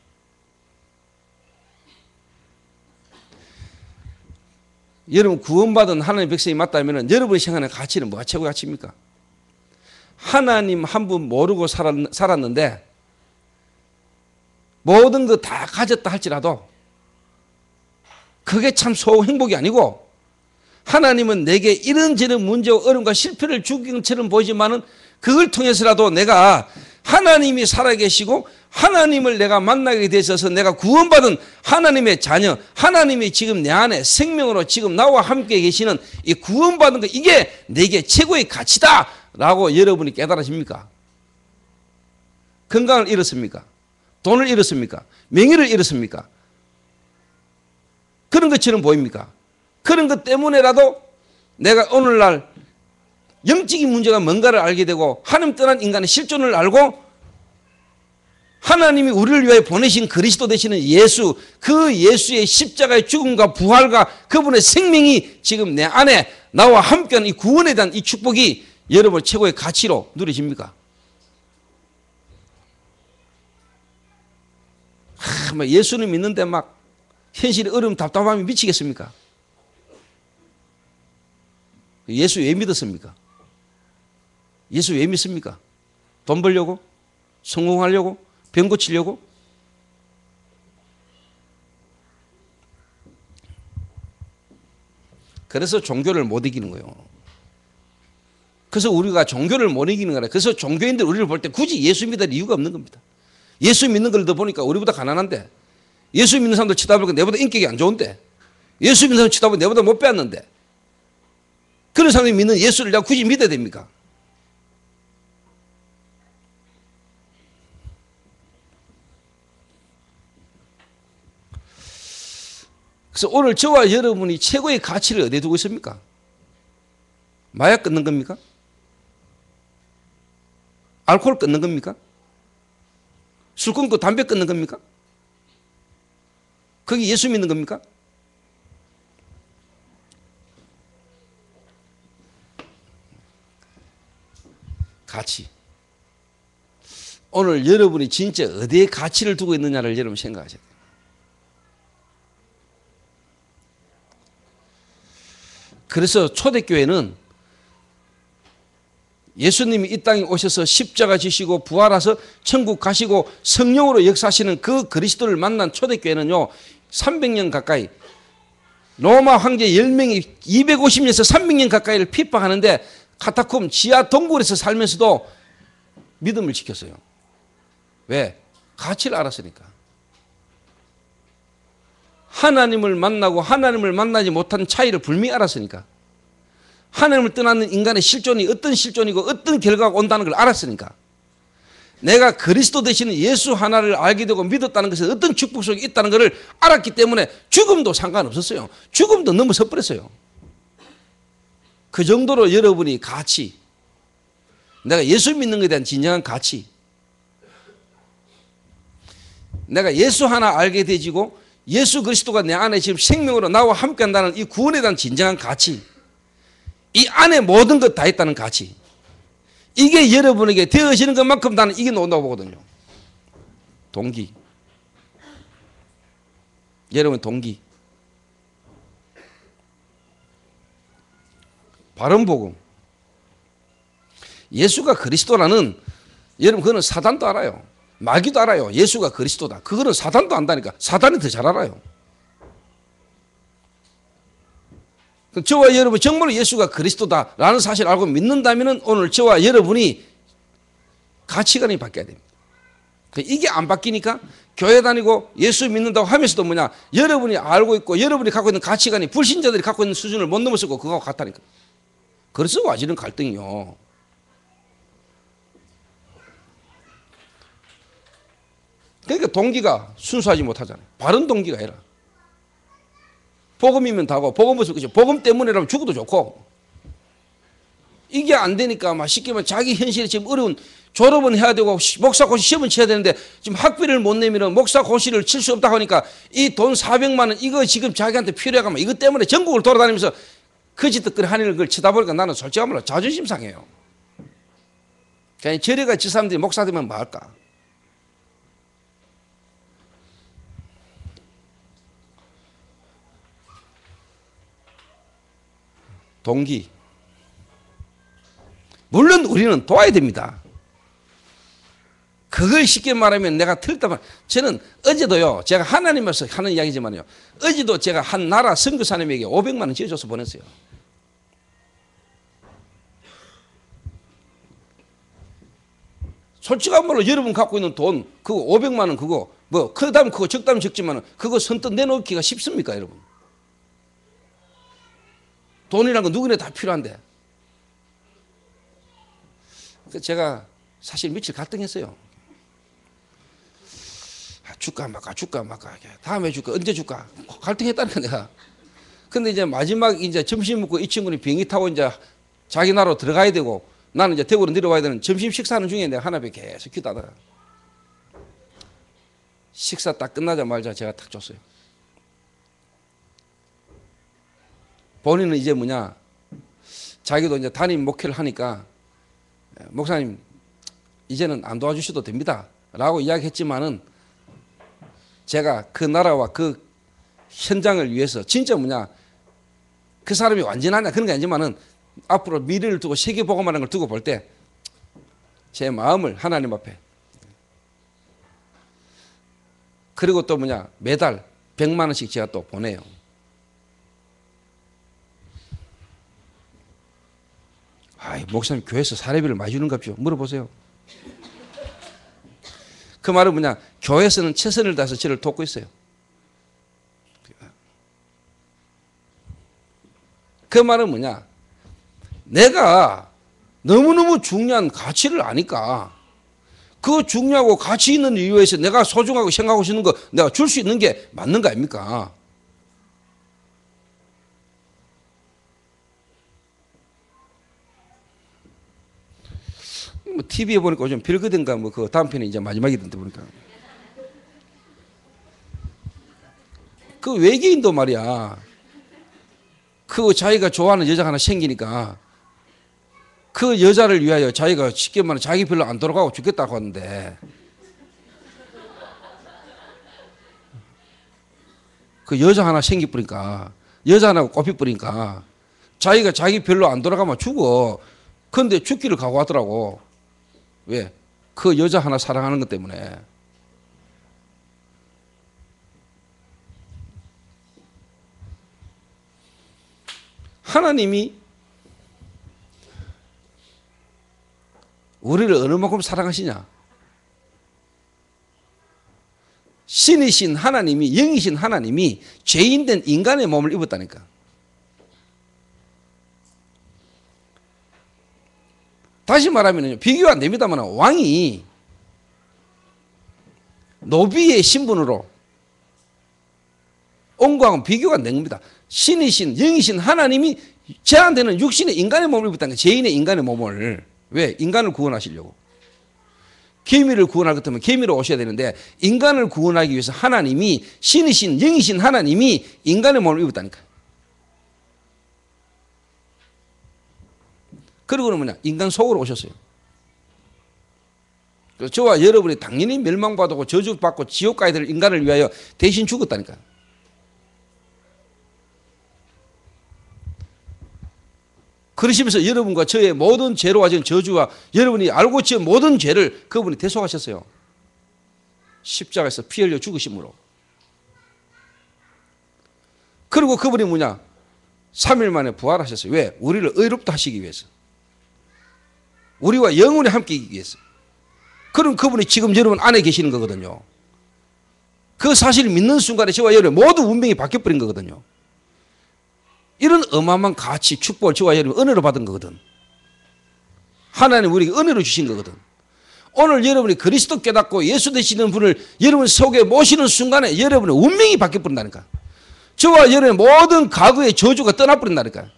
여러분 구원받은 하나님의 백성이 맞다면 여러분이 생각하는 가치는 뭐가 최고의 가치입니까? 하나님 한 분 모르고 살았는데 모든 거 다 가졌다 할지라도 그게 참 행복이 아니고, 하나님은 내게 이런저런 문제와 어려움과 실패를 주긴 것처럼 보이지만은 그걸 통해서라도 내가 하나님이 살아계시고 하나님을 내가 만나게 되셔서 내가 구원받은 하나님의 자녀, 하나님이 지금 내 안에 생명으로 지금 나와 함께 계시는 이 구원받은 것, 이게 내게 최고의 가치다 라고 여러분이 깨달으십니까? 건강을 잃었습니까? 돈을 잃었습니까? 명예를 잃었습니까? 그런 것처럼 보입니까? 그런 것 때문에라도 내가 오늘날 영적인 문제가 뭔가를 알게 되고 하나님 떠난 인간의 실존을 알고 하나님이 우리를 위하여 보내신 그리스도 되시는 예수, 그 예수의 십자가의 죽음과 부활과 그분의 생명이 지금 내 안에 나와 함께하는 이 구원에 대한 이 축복이 여러분 최고의 가치로 누려집니까? 막 예수는 믿는데 막 현실의 어려움 답답함이 미치겠습니까? 예수 왜 믿었습니까? 예수 왜 믿습니까? 돈 벌려고? 성공하려고? 병 고치려고? 그래서 종교를 못 이기는 거예요. 그래서 우리가 종교를 못 이기는 거라. 그래서 종교인들 우리를 볼 때 굳이 예수 믿을 이유가 없는 겁니다. 예수 믿는 걸 더 보니까 우리보다 가난한데, 예수 믿는 사람들 쳐다보니까 내보다 인격이 안 좋은데, 예수 믿는 사람 쳐다보니까 내보다 못 빼앗는데, 그런 사람이 믿는 예수를 내가 굳이 믿어야 됩니까? 그래서 오늘 저와 여러분이 최고의 가치를 어디에 두고 있습니까? 마약 끊는 겁니까? 알코올 끊는 겁니까? 술 끊고 담배 끊는 겁니까? 그게 예수 믿는 겁니까? 가치. 오늘 여러분이 진짜 어디에 가치를 두고 있느냐를 여러분 생각하셔야 돼요. 그래서 초대교회는 예수님이 이 땅에 오셔서 십자가 지시고 부활하셔서 천국 가시고 성령으로 역사하시는 그 그리스도를 만난 초대교회는요 300년 가까이 로마 황제 10명이 250년에서 300년 가까이를 핍박하는데 카타콤 지하 동굴에서 살면서도 믿음을 지켰어요. 왜? 가치를 알았으니까. 하나님을 만나고 하나님을 만나지 못한 차이를 분명히 알았으니까. 하나님을 떠나는 인간의 실존이 어떤 실존이고 어떤 결과가 온다는 걸 알았으니까. 내가 그리스도 되시는 예수 하나를 알게 되고 믿었다는 것은 어떤 축복 속에 있다는 것을 알았기 때문에 죽음도 상관없었어요. 죽음도 넘어서 버렸어요. 그 정도로 여러분이 가치, 내가 예수 믿는 것에 대한 진정한 가치, 내가 예수 하나 알게 되지고 예수 그리스도가 내 안에 지금 생명으로 나와 함께 한다는 이 구원에 대한 진정한 가치, 이 안에 모든 것 다 있다는 가치, 이게 여러분에게 되어지는 것만큼 나는 이게 나온다고 보거든요. 동기. 여러분 동기. 바른 복음. 예수가 그리스도라는, 여러분 그거는 사단도 알아요. 마귀도 알아요. 예수가 그리스도다. 그거는 사단도 안다니까. 사단이 더 잘 알아요. 저와 여러분 정말로 예수가 그리스도다라는 사실을 알고 믿는다면 오늘 저와 여러분이 가치관이 바뀌어야 됩니다. 이게 안 바뀌니까 교회 다니고 예수 믿는다고 하면서도 뭐냐, 여러분이 알고 있고 여러분이 갖고 있는 가치관이 불신자들이 갖고 있는 수준을 못 넘어서고 그거하고 같다니까. 그래서 와지는 갈등이요. 그러니까 동기가 순수하지 못하잖아요. 바른 동기가 아니라. 복음이면 다고, 복음 없으면 그죠. 복음 때문에라면 죽어도 좋고. 이게 안 되니까 막 쉽게 말하면 자기 현실에 지금 어려운, 졸업은 해야 되고 목사 고시 시험은 쳐야 되는데 지금 학비를 못 내면 목사 고시를 칠 수 없다고 하니까 이 돈 400만 원 이거 지금 자기한테 필요해가면 이것 때문에 전국을 돌아다니면서 거짓듯거리 하는 걸 쳐다보니까 나는 솔직히 말로 자존심 상해요. 그냥 저래가 저 사람들이 목사 되면 뭐 할까? 동기. 물론 우리는 도와야 됩니다. 그걸 쉽게 말하면 내가 틀렸다면, 저는 어제도요, 제가 하나님께서 하는 이야기지만요, 어제도 제가 한 나라 선교사님에게 500만 원 지어줘서 보냈어요. 솔직한 말로 여러분 갖고 있는 돈, 그거 500만 원 그거, 뭐, 크다면 크고 적다면 적지만 그거 선뜻 내놓기가 쉽습니까, 여러분? 돈이라는 건 누구나 다 필요한데. 제가 사실 며칠 갈등했어요. 줄까 말까, 줄까 말까, 다음에 줄까, 언제 줄까, 갈등했다니까 내가. 근데 이제 마지막 이제 점심 먹고 이 친구는 비행기 타고 이제 자기 나라로 들어가야 되고 나는 이제 대구로 내려와야 되는 점심 식사하는 중에 내가 하나님께 계속 기도하다가 식사 딱 끝나자마자 제가 탁 줬어요. 본인은 이제 뭐냐, 자기도 이제 담임 목회를 하니까 목사님 이제는 안 도와주셔도 됩니다 라고 이야기했지만은 제가 그 나라와 그 현장을 위해서 진짜 뭐냐, 그 사람이 완전하냐 그런 게 아니지만은 앞으로 미래를 두고 세계복음이라는 걸 두고 볼 때 제 마음을 하나님 앞에, 그리고 또 뭐냐, 매달 100만 원씩 제가 또 보내요. 아이, 목사님 교회에서 사례비를 많이 주는갑죠? 물어보세요. 그 말은 뭐냐, 교회에서는 최선을 다해서 저를 돕고 있어요. 그 말은 뭐냐, 내가 너무너무 중요한 가치를 아니까 그 중요하고 가치 있는 이유에서 내가 소중하고 생각하고 싶은 거 내가 줄 수 있는 게 맞는 거 아닙니까? 뭐 TV에 보니까 요즘 별거든가 뭐 그 다음 편이 이제 마지막이던데 보니까 그 외계인도 말이야, 그 자기가 좋아하는 여자가 하나 생기니까 그 여자를 위하여 자기가 쉽게 말하면 자기 별로 안 돌아가고 죽겠다고 하는데, 그 여자 하나 생기뿌니까, 여자 하나 꼽히뿌니까 자기가 자기 별로 안 돌아가면 죽어. 근데 죽기를 각오하더라고. 왜? 그 여자 하나 사랑하는 것 때문에. 하나님이 우리를 어느 만큼 사랑하시냐? 신이신 하나님이, 영이신 하나님이 죄인된 인간의 몸을 입었다니까. 다시 말하면 비교가 안 됩니다만 왕이 노비의 신분으로 온 거하고는 비교가 안 됩니다. 신이신 영이신 하나님이 제한되는 육신의 인간의 몸을 입었다는 거예요. 죄인의 인간의 몸을. 왜? 인간을 구원하시려고. 개미를 구원할 것 같으면 개미로 오셔야 되는데 인간을 구원하기 위해서 하나님이, 신이신 영이신 하나님이 인간의 몸을 입었다니까. 그리고는 뭐냐, 인간 속으로 오셨어요. 그래서 저와 여러분이 당연히 멸망받고 저주받고 지옥 가야 될 인간을 위하여 대신 죽었다니까. 그러시면서 여러분과 저의 모든 죄로 와진 저주와 여러분이 알고 지은 모든 죄를 그분이 대속하셨어요. 십자가에서 피 흘려 죽으심으로. 그리고 그분이 뭐냐, 3일 만에 부활하셨어요. 왜? 우리를 의롭다 하시기 위해서. 우리와 영원히 함께 있기 위해서. 그럼 그분이 지금 여러분 안에 계시는 거거든요. 그 사실을 믿는 순간에 저와 여러분 모두 운명이 바뀌어버린 거거든요. 이런 어마어마한 가치, 축복을 저와 여러분 은혜로 받은 거거든. 하나님 우리에게 은혜로 주신 거거든. 오늘 여러분이 그리스도 깨닫고 예수 되시는 분을 여러분 속에 모시는 순간에 여러분의 운명이 바뀌어버린다니까. 저와 여러분의 모든 과거의 저주가 떠나버린다니까.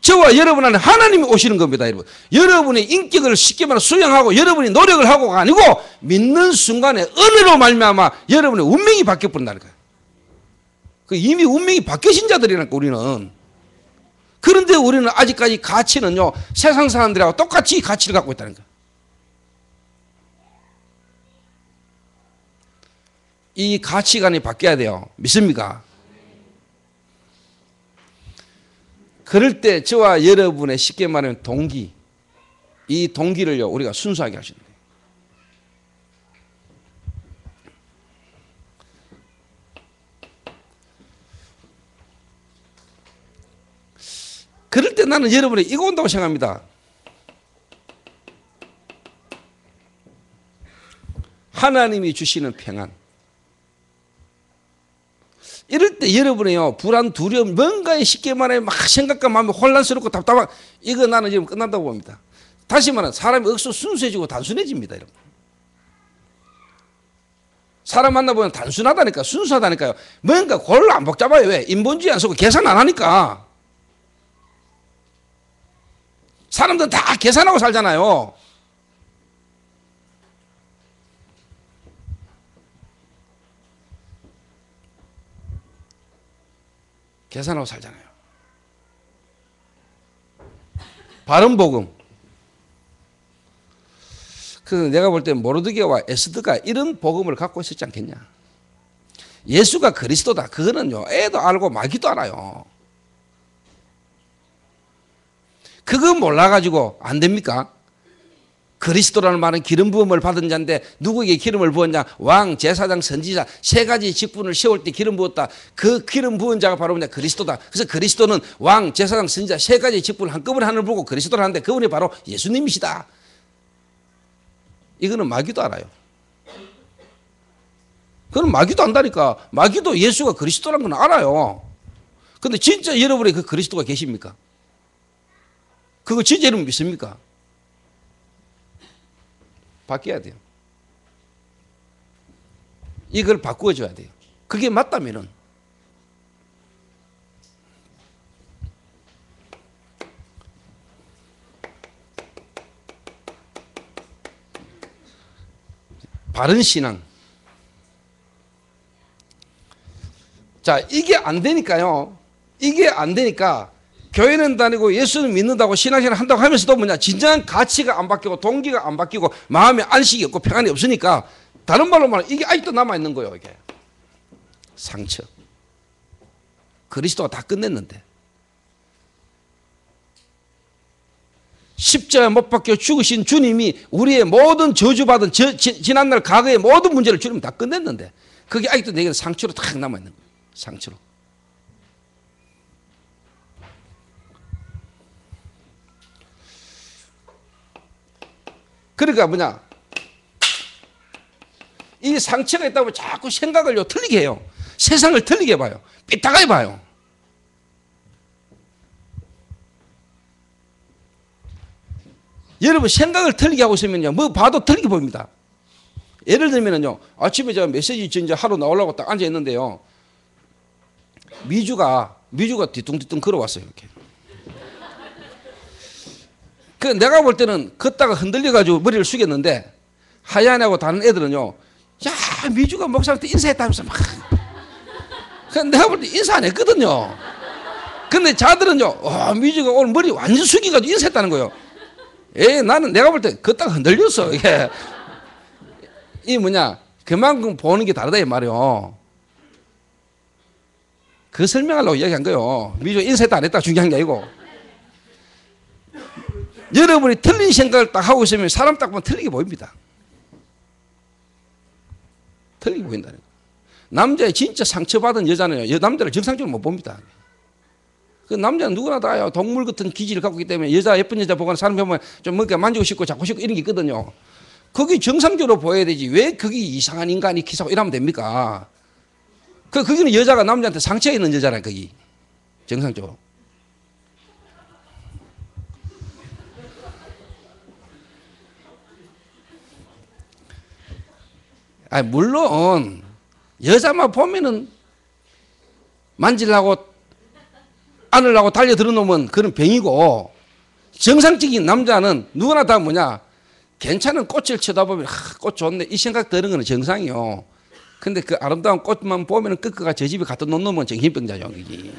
저와 여러분 안에 하나님이 오시는 겁니다, 여러분. 여러분의 인격을 쉽게 말해 수양하고 여러분이 노력을 하고가 아니고 믿는 순간에 은혜로 말미암아 여러분의 운명이 바뀌어버린다니까. 그 이미 운명이 바뀌신 자들이라니까 우리는. 그런데 우리는 아직까지 가치는요, 세상 사람들하고 똑같이 가치를 갖고 있다니까. 이 가치관이 바뀌어야 돼요. 믿습니까? 그럴 때 저와 여러분의 쉽게 말하면 동기, 이 동기를요 우리가 순수하게 하시는 거예요. 그럴 때 나는 여러분이 이거 온다고 생각합니다. 하나님이 주시는 평안. 이럴 때 여러분이요 불안, 두려움, 뭔가에 쉽게 말해 막 생각과 마음이 혼란스럽고 답답한, 이거 나는 지금 끝난다고 봅니다. 다시 말하면 사람이 억수 순수해지고 단순해집니다, 여러분. 사람 만나보면 단순하다니까, 순수하다니까요. 뭔가 골로 안 복잡해요. 왜? 인본주의 안 쓰고 계산 안 하니까. 사람들은 다 계산하고 살잖아요. 계산하고 살잖아요. 바른 복음. 그래서 내가 볼 때 모르드게와 에스더가 이런 복음을 갖고 있었지 않겠냐. 예수가 그리스도다. 그거는요, 애도 알고 마귀도 알아요. 그거 몰라가지고 안 됩니까? 그리스도라는 말은 기름 부음을 받은 자인데 누구에게 기름을 부었냐? 왕, 제사장, 선지자 세 가지 직분을 세울 때 기름 부었다. 그 기름 부은 자가 바로 뭐냐? 그리스도다. 그래서 그리스도는 왕, 제사장, 선지자 세 가지 직분을 한꺼번에 하늘 보고 그리스도를 하는데 그분이 바로 예수님이시다. 이거는 마귀도 알아요. 그건 마귀도 안다니까. 마귀도 예수가 그리스도라는 건 알아요. 근데 진짜 여러분이 그 그리스도가 계십니까? 그거 진짜 여러분 믿습니까? 바뀌어야 돼요. 이걸 바꾸어줘야 돼요. 그게 맞다면은 바른 신앙. 자, 이게 안 되니까요. 이게 안 되니까 교회는 다니고 예수는 믿는다고 신앙생활 한다고 하면서도 뭐냐, 진정한 가치가 안 바뀌고 동기가 안 바뀌고 마음에 안식이 없고 평안이 없으니까 다른 말로 말하면 이게 아직도 남아있는 거예요. 이게 상처. 그리스도가 다 끝냈는데 십자가에 못 박혀 죽으신 주님이 우리의 모든 저주받은 지난날 과거의 모든 문제를 주님 다 끝냈는데 그게 아직도 내게는 상처로 딱 남아있는 거예요. 상처로. 그러니까 뭐냐, 이 상처가 있다고 자꾸 생각을 틀리게 해요. 세상을 틀리게 봐요. 삐딱하게 봐요. 여러분 생각을 틀리게 하고 있으면요, 뭐 봐도 틀리게 보입니다. 예를 들면요, 아침에 제가 메시지 전제 하러 나오려고 딱 앉아 있는데요, 미주가 뒤뚱뒤뚱 걸어왔어요. 이렇게. 그 내가 볼 때는 걷다가 흔들려가지고 머리를 숙였는데 하얀하고 다른 애들은요, 야, 미주가 목사한테 인사했다면서 막. 그 내가 볼 때 인사 안 했거든요. 근데 자들은요, 미주가 오늘 머리 완전 숙여가지고 인사했다는 거예요. 나는 내가 볼 때 걷다가 흔들렸어. 이게 이 뭐냐, 그만큼 보는 게 다르다 이 말이요. 그 설명하려고 이야기한 거예요. 미주 인사했다 안 했다 중요한 게 아니고. 여러분이 틀린 생각을 딱 하고 있으면 사람 딱 보면 틀리게 보입니다. 틀리게 보인다는 거예요. 남자의 진짜 상처받은 여자는 남자를 정상적으로 못 봅니다. 그 남자는 누구나 다요. 동물 같은 기질을 갖고 있기 때문에 여자, 예쁜 여자 보거나 사람 보면 좀 뭔가 만지고 싶고 잡고 싶고 이런 게 있거든요. 그게 정상적으로 보여야 되지. 왜 그게 이상한 인간이 기사고 이러면 됩니까? 거기는 여자가 남자한테 상처가 있는 여자라, 거기. 정상적으로. 물론 여자만 보면은 만지려고 안으려고 달려드는 놈은 그런 병이고, 정상적인 남자는 누구나 다 뭐냐, 괜찮은 꽃을 쳐다보면 꽃 좋네 이 생각 드는 거는 정상이요. 근데 그 아름다운 꽃만 보면은 끝까지 저 집에 갖다 놓는 놈은 정신병자죠. 여기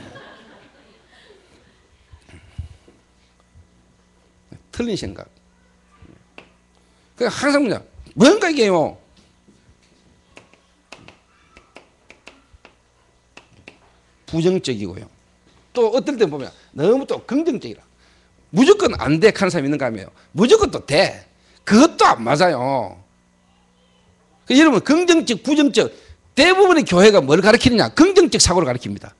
틀린 생각. 그러니까 항상 뭐냐, 뭔가 이게요, 부정적이고요. 또 어떨 때 보면 너무 또 긍정적이라. 무조건 안 돼 하는 사람이 있는가 하면 무조건 또 돼. 그것도 안 맞아요. 여러분, 긍정적, 부정적, 대부분의 교회가 뭘 가르치느냐? 긍정적 사고를 가르칩니다.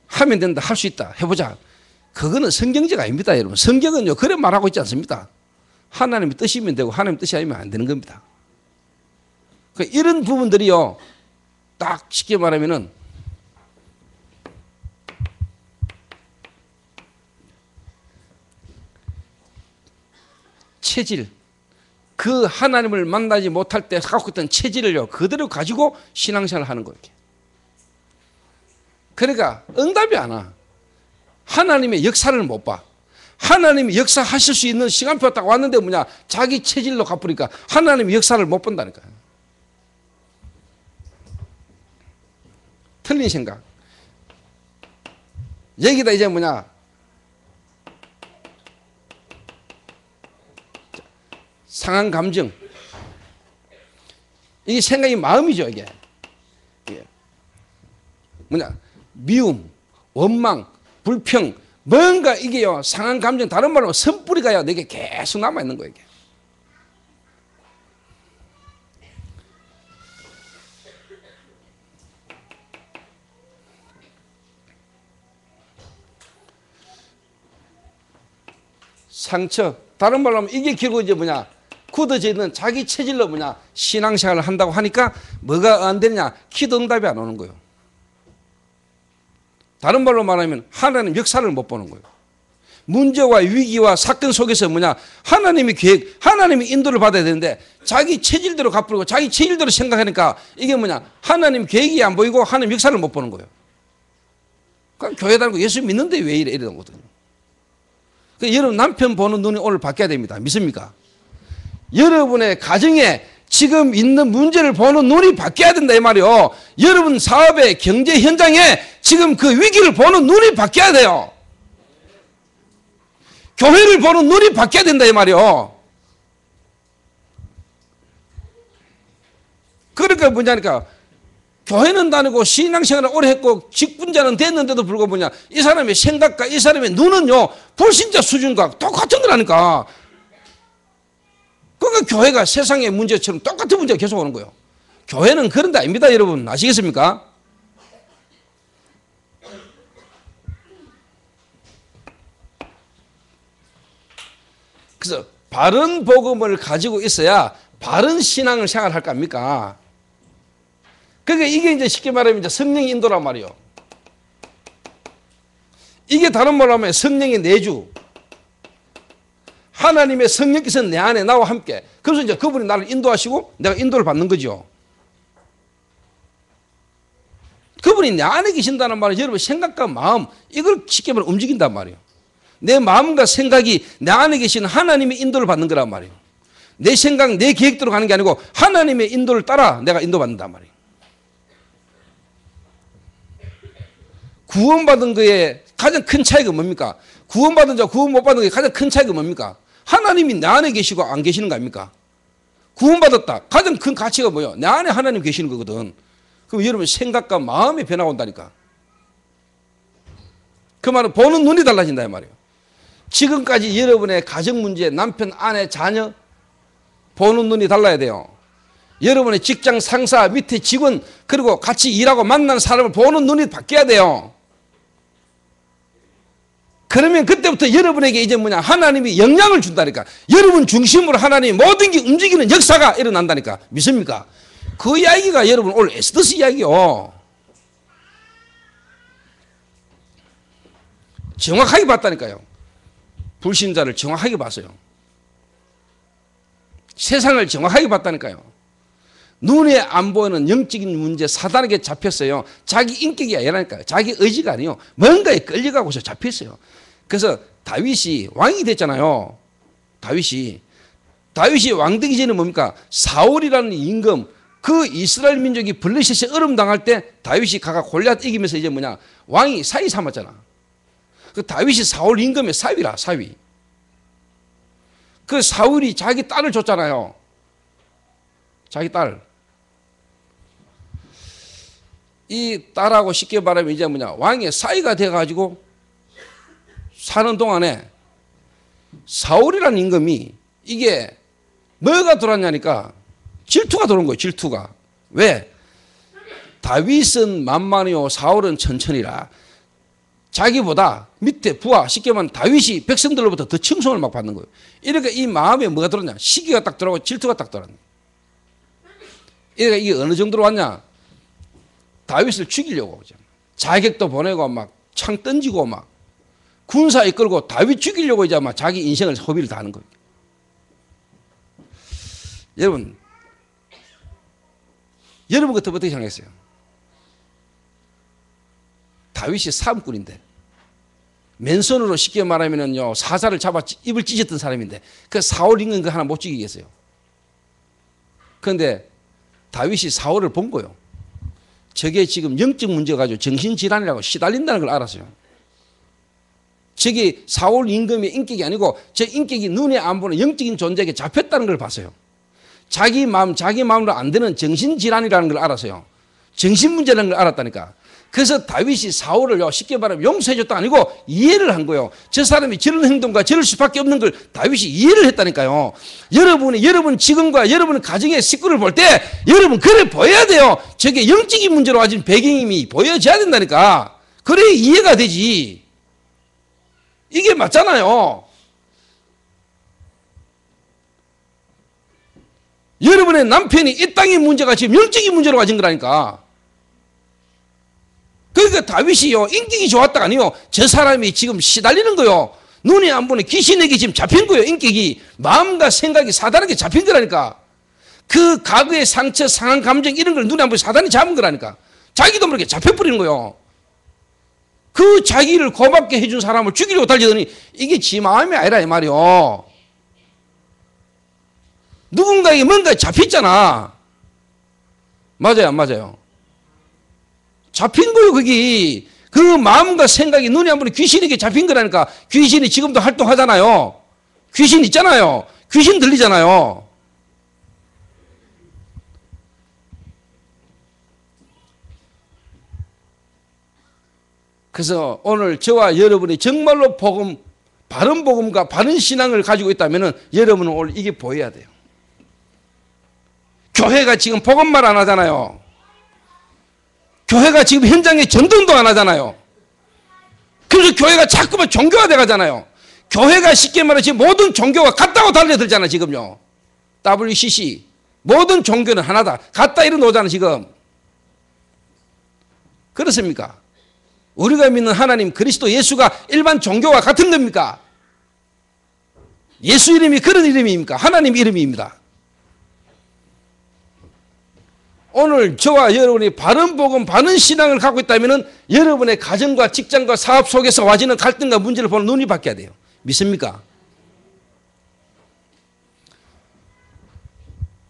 하면 된다, 할 수 있다, 해보자. 그거는 성경적 아닙니다, 여러분. 성경은요, 그래 말하고 있지 않습니다. 하나님의 뜻이면 되고 하나님의 뜻이 아니면 안 되는 겁니다. 이런 부분들이요, 딱 쉽게 말하면은 체질, 그 하나님을 만나지 못할 때 갖고 있던 체질을요 그대로 가지고 신앙생활을 하는 거예요. 그러니까 응답이 안 와. 하나님의 역사를 못 봐. 하나님이 역사하실 수 있는 시간표가 딱 왔는데 뭐냐, 자기 체질로 갚으니까 하나님의 역사를 못 본다니까요. 틀린 생각. 여기다 이제 뭐냐, 상한 감정, 이게 생각이 마음이죠. 이게 뭐냐, 미움, 원망, 불평, 뭔가 이게요, 상한 감정, 다른 말로 선뿌리가요 내게 계속 남아 있는 거예요. 이게. 상처, 다른 말로 하면 이게 결국 이제 뭐냐, 굳어져 있는 자기 체질로 뭐냐, 신앙생활을 한다고 하니까 뭐가 안 되느냐, 기도 응답이 안 오는 거예요. 다른 말로 말하면 하나님 역사를 못 보는 거예요. 문제와 위기와 사건 속에서 뭐냐, 하나님의 계획, 하나님의 인도를 받아야 되는데 자기 체질대로 갚으려고 자기 체질대로 생각하니까 이게 뭐냐, 하나님 계획이 안 보이고 하나님 역사를 못 보는 거예요. 그러니까 교회 다니고 예수 믿는데 왜 이래, 이러는 거거든요. 그러니까 여러분 남편 보는 눈이 오늘 바뀌어야 됩니다. 믿습니까? 여러분의 가정에 지금 있는 문제를 보는 눈이 바뀌어야 된다 이 말이요. 여러분 사업의 경제 현장에 지금 그 위기를 보는 눈이 바뀌어야 돼요. 교회를 보는 눈이 바뀌어야 된다 이 말이요. 그러니까 뭐냐니까, 교회는 다니고 신앙생활을 오래 했고 직분자는 됐는데도 불구하고 뭐냐, 이 사람의 생각과 이 사람의 눈은요 불신자 수준과 똑같은 거라니까. 그러니까 교회가 세상의 문제처럼 똑같은 문제가 계속 오는 거예요. 교회는 그런 데 아닙니다 여러분. 아시겠습니까? 그래서 바른 복음을 가지고 있어야 바른 신앙을 생활할 거 아닙니까? 그러니까 이게 이제 쉽게 말하면 이제 성령 인도란 말이에요. 이게 다른 말로 하면 성령의 내주. 하나님의 성령께서 내 안에 나와 함께. 그래서 이제 그분이 나를 인도하시고 내가 인도를 받는 거죠. 그분이 내 안에 계신다는 말은 여러분 생각과 마음, 이걸 쉽게 말하면 움직인단 말이에요. 내 마음과 생각이 내 안에 계신 하나님의 인도를 받는 거란 말이에요. 내 생각, 내 계획대로 가는 게 아니고 하나님의 인도를 따라 내가 인도받는단 말이에요. 구원받은 거에 가장 큰 차이가 뭡니까? 구원받은 자, 구원 못 받은 거에 가장 큰 차이가 뭡니까? 하나님이 내 안에 계시고 안 계시는 거 아닙니까? 구원받았다. 가장 큰 가치가 뭐예요? 내 안에 하나님 계시는 거거든. 그럼 여러분 생각과 마음의 변화가 온다니까. 그 말은 보는 눈이 달라진다 이 말이에요. 지금까지 여러분의 가정 문제, 남편, 아내, 자녀 보는 눈이 달라야 돼요. 여러분의 직장 상사, 밑에 직원, 그리고 같이 일하고 만난 사람을 보는 눈이 바뀌어야 돼요. 그러면 그때부터 여러분에게 이제 뭐냐, 하나님이 영향을 준다니까. 여러분 중심으로 하나님이 모든 게 움직이는 역사가 일어난다니까. 믿습니까? 그 이야기가 여러분 오늘 에스더스 이야기요. 정확하게 봤다니까요. 불신자를 정확하게 봤어요. 세상을 정확하게 봤다니까요. 눈에 안 보이는 영적인 문제, 사단에게 잡혔어요. 자기 인격이 아니라니까요. 자기 의지가 아니에요. 뭔가에 끌려가고서 잡혔어요. 그래서 다윗이 왕이 됐잖아요. 다윗이 왕 되기 전에 뭡니까? 사울이라는 임금, 그 이스라엘 민족이 블레셋에 얼음 당할 때 다윗이 가가 골리앗 이기면서 이제 뭐냐, 왕이 사위 삼았잖아. 그 다윗이 사울 임금의 사위라, 사위. 그 사울이 자기 딸을 줬잖아요. 자기 딸. 이 딸하고 쉽게 말하면 이제 뭐냐, 왕의 사위가 돼가지고 사는 동안에 사울이라는 임금이 이게 뭐가 들어왔냐니까 질투가 들어온 거예요. 질투가. 왜? 다윗은 만만이요 사울은 천천히라. 자기보다 밑에 부하, 쉽게 말하면 다윗이 백성들로부터 더 칭송을 막 받는 거예요. 이렇게 이 마음에 뭐가 들었냐, 시기가 딱 들어오고 질투가 딱 들었네. 이게 어느 정도로 왔냐, 다윗을 죽이려고 자객도 보내고 막 창 던지고 막 군사 이끌고 다윗 죽이려고 이제 막 자기 인생을 허비를 다하는 거예요. 여러분 같으면 어떻게 생각했어요? 다윗이 사람꾼인데, 맨손으로 쉽게 말하면요 사자를 잡아 입을 찢었던 사람인데 그 사울 임금 그 하나 못 죽이겠어요. 그런데 다윗이 사울을 본 거예요. 저게 지금 영적 문제 가지고 정신질환이라고 시달린다는 걸 알았어요. 저게 사울 임금의 인격이 아니고 저 인격이 눈에 안 보는 영적인 존재에게 잡혔다는 걸 봤어요. 자기 마음으로 안 되는 정신질환이라는 걸 알았어요. 정신문제라는 걸 알았다니까. 그래서 다윗이 사울을 쉽게 말하면 용서해줬다 아니고 이해를 한 거예요. 저 사람이 저런 행동과 저럴 수밖에 없는 걸 다윗이 이해를 했다니까요. 여러분 지금과 여러분 가정의 식구를 볼 때 여러분 그래 보여야 돼요. 저게 영적인 문제로 가진 배경이 보여져야 된다니까. 그래 이해가 되지. 이게 맞잖아요. 여러분의 남편이 이 땅의 문제가 지금 영적인 문제로 가진 거라니까. 그러니까 다윗이요 인격이 좋았다가 아니요 저 사람이 지금 시달리는 거요. 눈이 안 보는 귀신에게 지금 잡힌 거예요. 인격이 마음과 생각이 사단에게 잡힌 거라니까. 그 과거의 상처, 상한 감정 이런 걸 눈에 안 보는 사단이 잡은 거라니까. 자기도 모르게 잡혀버리는 거예요. 그 자기를 고맙게 해준 사람을 죽이려고 달리더니 이게 지 마음이 아니라 이 말이요. 누군가에게 뭔가 잡혔잖아. 맞아요 안 맞아요? 잡힌 거예요. 그게 그 마음과 생각이 눈이 안 보는 귀신에게 잡힌 거라니까. 귀신이 지금도 활동하잖아요. 귀신 있잖아요. 귀신 들리잖아요. 그래서 오늘 저와 여러분이 정말로 바른 복음과 바른 신앙을 가지고 있다면 여러분은 오늘 이게 보여야 돼요. 교회가 지금 복음말 안 하잖아요. 교회가 지금 현장에 전도도 안 하잖아요. 그래서 교회가 자꾸만 종교화 돼 가잖아요. 교회가 쉽게 말해 지금 모든 종교가 같다고 달려들잖아요. 지금요. WCC 모든 종교는 하나다. 같다 이런 오잖아요. 지금. 그렇습니까? 우리가 믿는 하나님 그리스도 예수가 일반 종교와 같은 겁니까? 예수 이름이 그런 이름입니까? 하나님 이름입니다. 오늘 저와 여러분이 바른 복음, 바른 신앙을 갖고 있다면 여러분의 가정과 직장과 사업 속에서 와지는 갈등과 문제를 보는 눈이 바뀌어야 돼요. 믿습니까?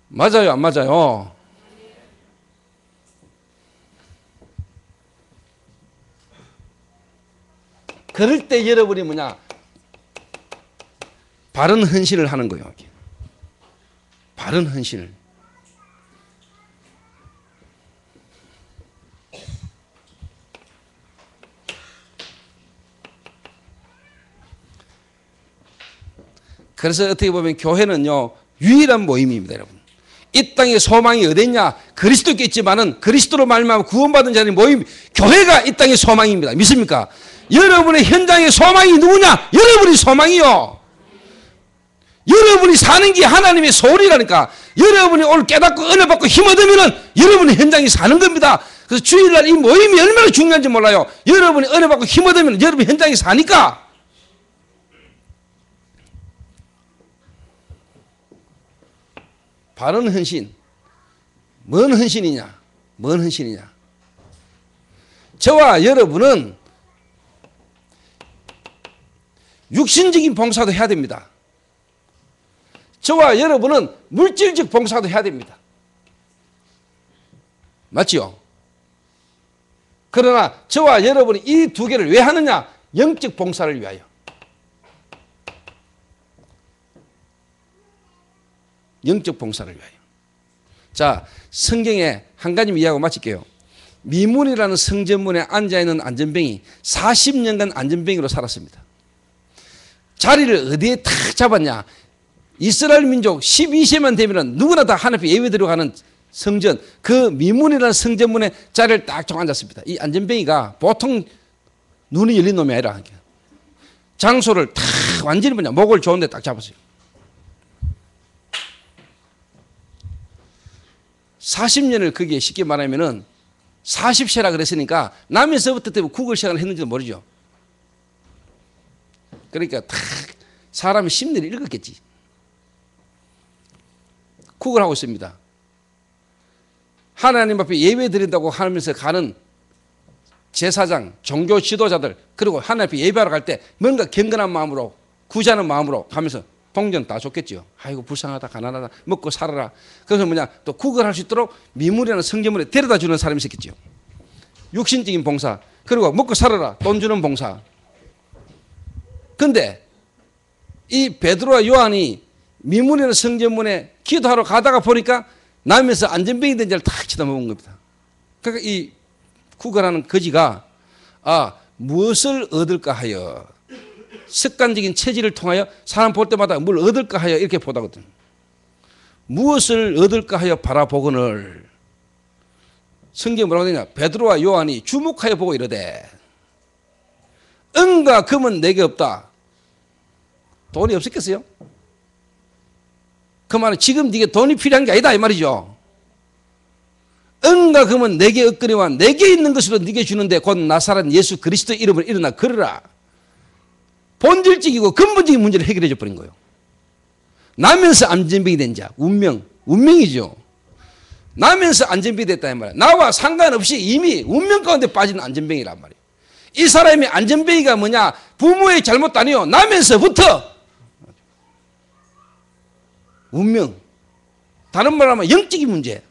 맞아요, 안 맞아요? 그럴 때 여러분이 뭐냐? 바른 헌신을 하는 거예요. 바른 헌신을. 그래서 어떻게 보면 교회는요 유일한 모임입니다. 여러분. 이 땅에 소망이 어딨냐? 그리스도께 있지만은 그리스도로 말미암아 구원받은 자들의 모임, 교회가 이 땅의 소망입니다. 믿습니까? 여러분의 현장의 소망이 누구냐? 여러분이 소망이요. 여러분이 사는 게 하나님의 소원이라니까. 여러분이 오늘 깨닫고 은혜 받고 힘 얻으면은 여러분의 현장이 사는 겁니다. 그래서 주일날 이 모임이 얼마나 중요한지 몰라요. 여러분이 은혜 받고 힘 얻으면 여러분 현장이 사니까. 바른 헌신. 뭔 헌신이냐? 뭔 헌신이냐? 저와 여러분은 육신적인 봉사도 해야 됩니다. 저와 여러분은 물질적 봉사도 해야 됩니다. 맞지요? 그러나 저와 여러분이 이 두 개를 왜 하느냐? 영적 봉사를 위하여. 영적 봉사를 위하여. 자, 성경에 한 가지 이야기하고 마칠게요. 미문이라는 성전문에 앉아있는 안전뱅이 40년간 안전뱅이로 살았습니다. 자리를 어디에 탁 잡았냐? 이스라엘 민족 12세만 되면 누구나 다 하나님 앞에 예배 들어가는 성전, 그 미문이라는 성전문에 자리를 딱 좀 앉았습니다. 이 안전뱅이가 보통 눈이 열린 놈이 아니라 장소를 탁 완전히 뭐냐 목을 좋은 데 딱 잡았어요. 40년을 그게 쉽게 말하면은 40세라 그랬으니까 남에서부터 때문에 국을 시작을 했는지도 모르죠. 그러니까 탁 사람의 심리를 읽었겠지. 국을 하고 있습니다. 하나님 앞에 예배 드린다고 하면서 가는 제사장, 종교 지도자들, 그리고 하나님 앞에 예배하러 갈 때 뭔가 경건한 마음으로 구제하는 마음으로 가면서 동전 다 줬겠죠. 아이고 불쌍하다, 가난하다, 먹고 살아라. 그래서 뭐냐 또 국을 할 수 있도록 미문이라는 성전문에 데려다 주는 사람이 있었겠죠. 육신적인 봉사, 그리고 먹고 살아라, 돈 주는 봉사. 근데 이 베드로와 요한이 미문이나 성전문에 기도하러 가다가 보니까 남에서 안전병이 된 자를 탁 쳐다보는 겁니다. 그러니까 이 구걸하는 거지가 무엇을 얻을까 하여 습관적인 체질을 통하여 사람 볼 때마다 뭘 얻을까 하여 이렇게 보다거든요. 무엇을 얻을까 하여 바라보거늘 성경에 뭐라고 되냐? 베드로와 요한이 주목하여 보고 이르되 은과 금은 내게 없다. 돈이 없었겠어요? 그 말은 지금 네게 돈이 필요한 게 아니다 이 말이죠. 은과 금은 내게 없거니와 내게 있는 것으로 네게 주는데 곧 나사렛 예수 그리스도 이름으로 일어나 걸으라. 본질적이고 근본적인 문제를 해결해 줘 버린 거예요. 나면서 안전병이 된 자, 운명이죠. 나면서 안전병이 됐다 이 말이야. 나와 상관없이 이미 운명 가운데 빠진 안전병이란 말이에요. 이 사람의 안전병이가 뭐냐? 부모의 잘못도 아니요. 나면서부터 운명. 다른 말로 하면 영적인 문제.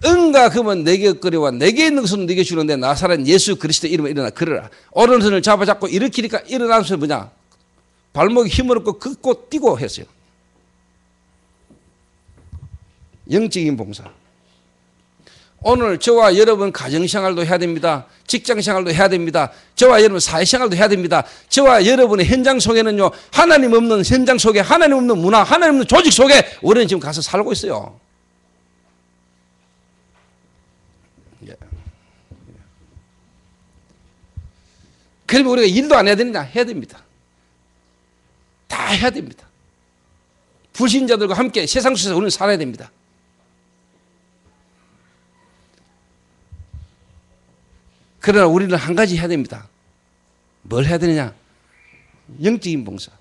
은과 금은 내게 없거니와 내게 있는 것은 네게 주는데 나사렛 예수 그리스도 이름으로 일어나 걸으라. 오른손을 잡아잡고 일으키니까 일어나면서 뭐냐? 발목이 힘을 얻고 긋고 뛰고 했어요. 영적인 봉사. 오늘 저와 여러분 가정생활도 해야 됩니다. 직장생활도 해야 됩니다. 저와 여러분 사회생활도 해야 됩니다. 저와 여러분의 현장 속에는요, 하나님 없는 현장 속에, 하나님 없는 문화, 하나님 없는 조직 속에 우리는 지금 가서 살고 있어요. 그러면 우리가 일도 안 해야 되느냐? 해야 됩니다. 다 해야 됩니다. 불신자들과 함께 세상 속에서 우리는 살아야 됩니다. 그러나 우리는 한 가지 해야 됩니다. 뭘 해야 되느냐? 영적인 봉사.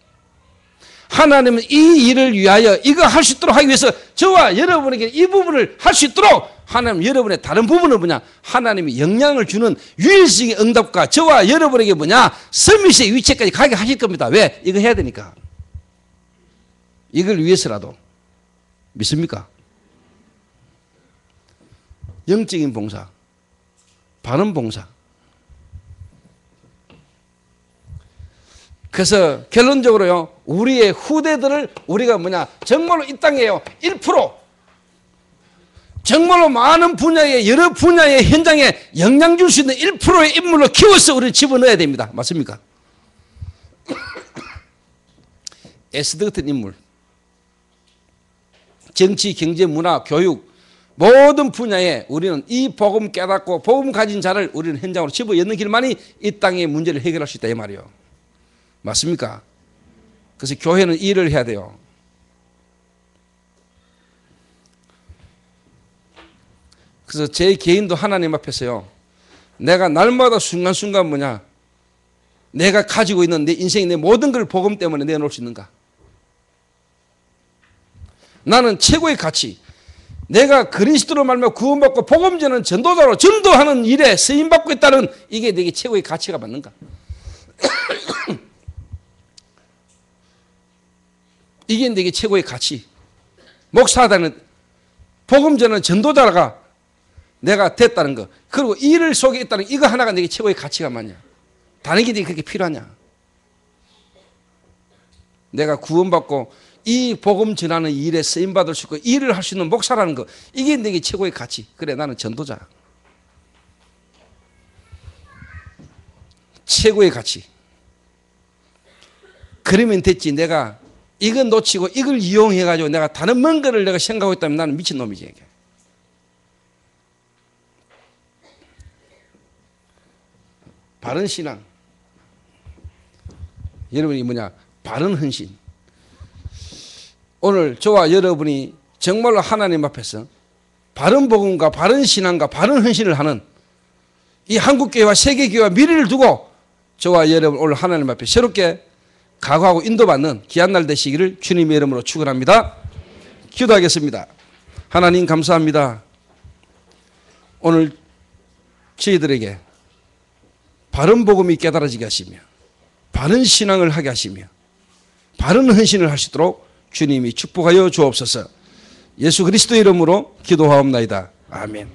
하나님은 이 일을 위하여 이거 할 수 있도록 하기 위해서 저와 여러분에게 이 부분을 할 수 있도록 하나님 여러분의 다른 부분은 뭐냐? 하나님이 영향을 주는 유일성의 응답과 저와 여러분에게 뭐냐? 서밋의 위치까지 가게 하실 겁니다. 왜? 이거 해야 되니까. 이걸 위해서라도. 믿습니까? 영적인 봉사, 바른 봉사. 그래서 결론적으로요, 우리의 후대들을 우리가 뭐냐, 정말로 이 땅에요, 1%, 정말로 많은 분야의, 여러 분야의 현장에 영향 줄 수 있는 1%의 인물로 키워서 우리를 집어넣어야 됩니다. 맞습니까? 에스더 같은 인물. 정치, 경제, 문화, 교육, 모든 분야에 우리는 이 복음 깨닫고 복음 가진 자를 우리는 현장으로 집어넣는 길만이 이 땅의 문제를 해결할 수 있다 이 말이에요. 맞습니까? 그래서 교회는 이 일을 해야 돼요. 그래서 제 개인도 하나님 앞에서요, 내가 날마다 순간순간 뭐냐, 내가 가지고 있는 내 인생의 내 모든 걸 복음 때문에 내놓을 수 있는가? 나는 최고의 가치, 내가 그리스도로 말미암아 구원받고 복음 전하는 전도자로 전도하는 일에 쓰임받고 있다는 이게 내게 최고의 가치가 맞는가? 이게 내게 최고의 가치. 목사다는 복음 전하는 전도자가 내가 됐다는 거, 그리고 이 일 속에 있다는 이거 하나가 내게 최고의 가치가 맞냐? 다른 게 내게 그렇게 필요하냐? 내가 구원받고 이 복음 전하는 일에 쓰임받을 수 있고 일을 할 수 있는 목사라는 거, 이게 내게 최고의 가치. 그래, 나는 전도자. 최고의 가치. 그러면 됐지. 내가 이건 놓치고 이걸 이용해가지고 내가 다른 뭔가를 내가 생각하고 있다면 나는 미친놈이지. 이게. 바른 신앙. 여러분이 뭐냐? 바른 헌신. 오늘 저와 여러분이 정말로 하나님 앞에서 바른 복음과 바른 신앙과 바른 헌신을 하는 이 한국교회와 세계교회와 미래를 두고 저와 여러분 오늘 하나님 앞에 새롭게 각오하고 인도받는 귀한 날 되시기를 주님의 이름으로 축원합니다. 기도하겠습니다. 하나님 감사합니다. 오늘 저희들에게 바른 복음이 깨달아지게 하시며 바른 신앙을 하게 하시며 바른 헌신을 할 수 있도록 주님이 축복하여 주옵소서. 예수 그리스도의 이름으로 기도하옵나이다. 아멘.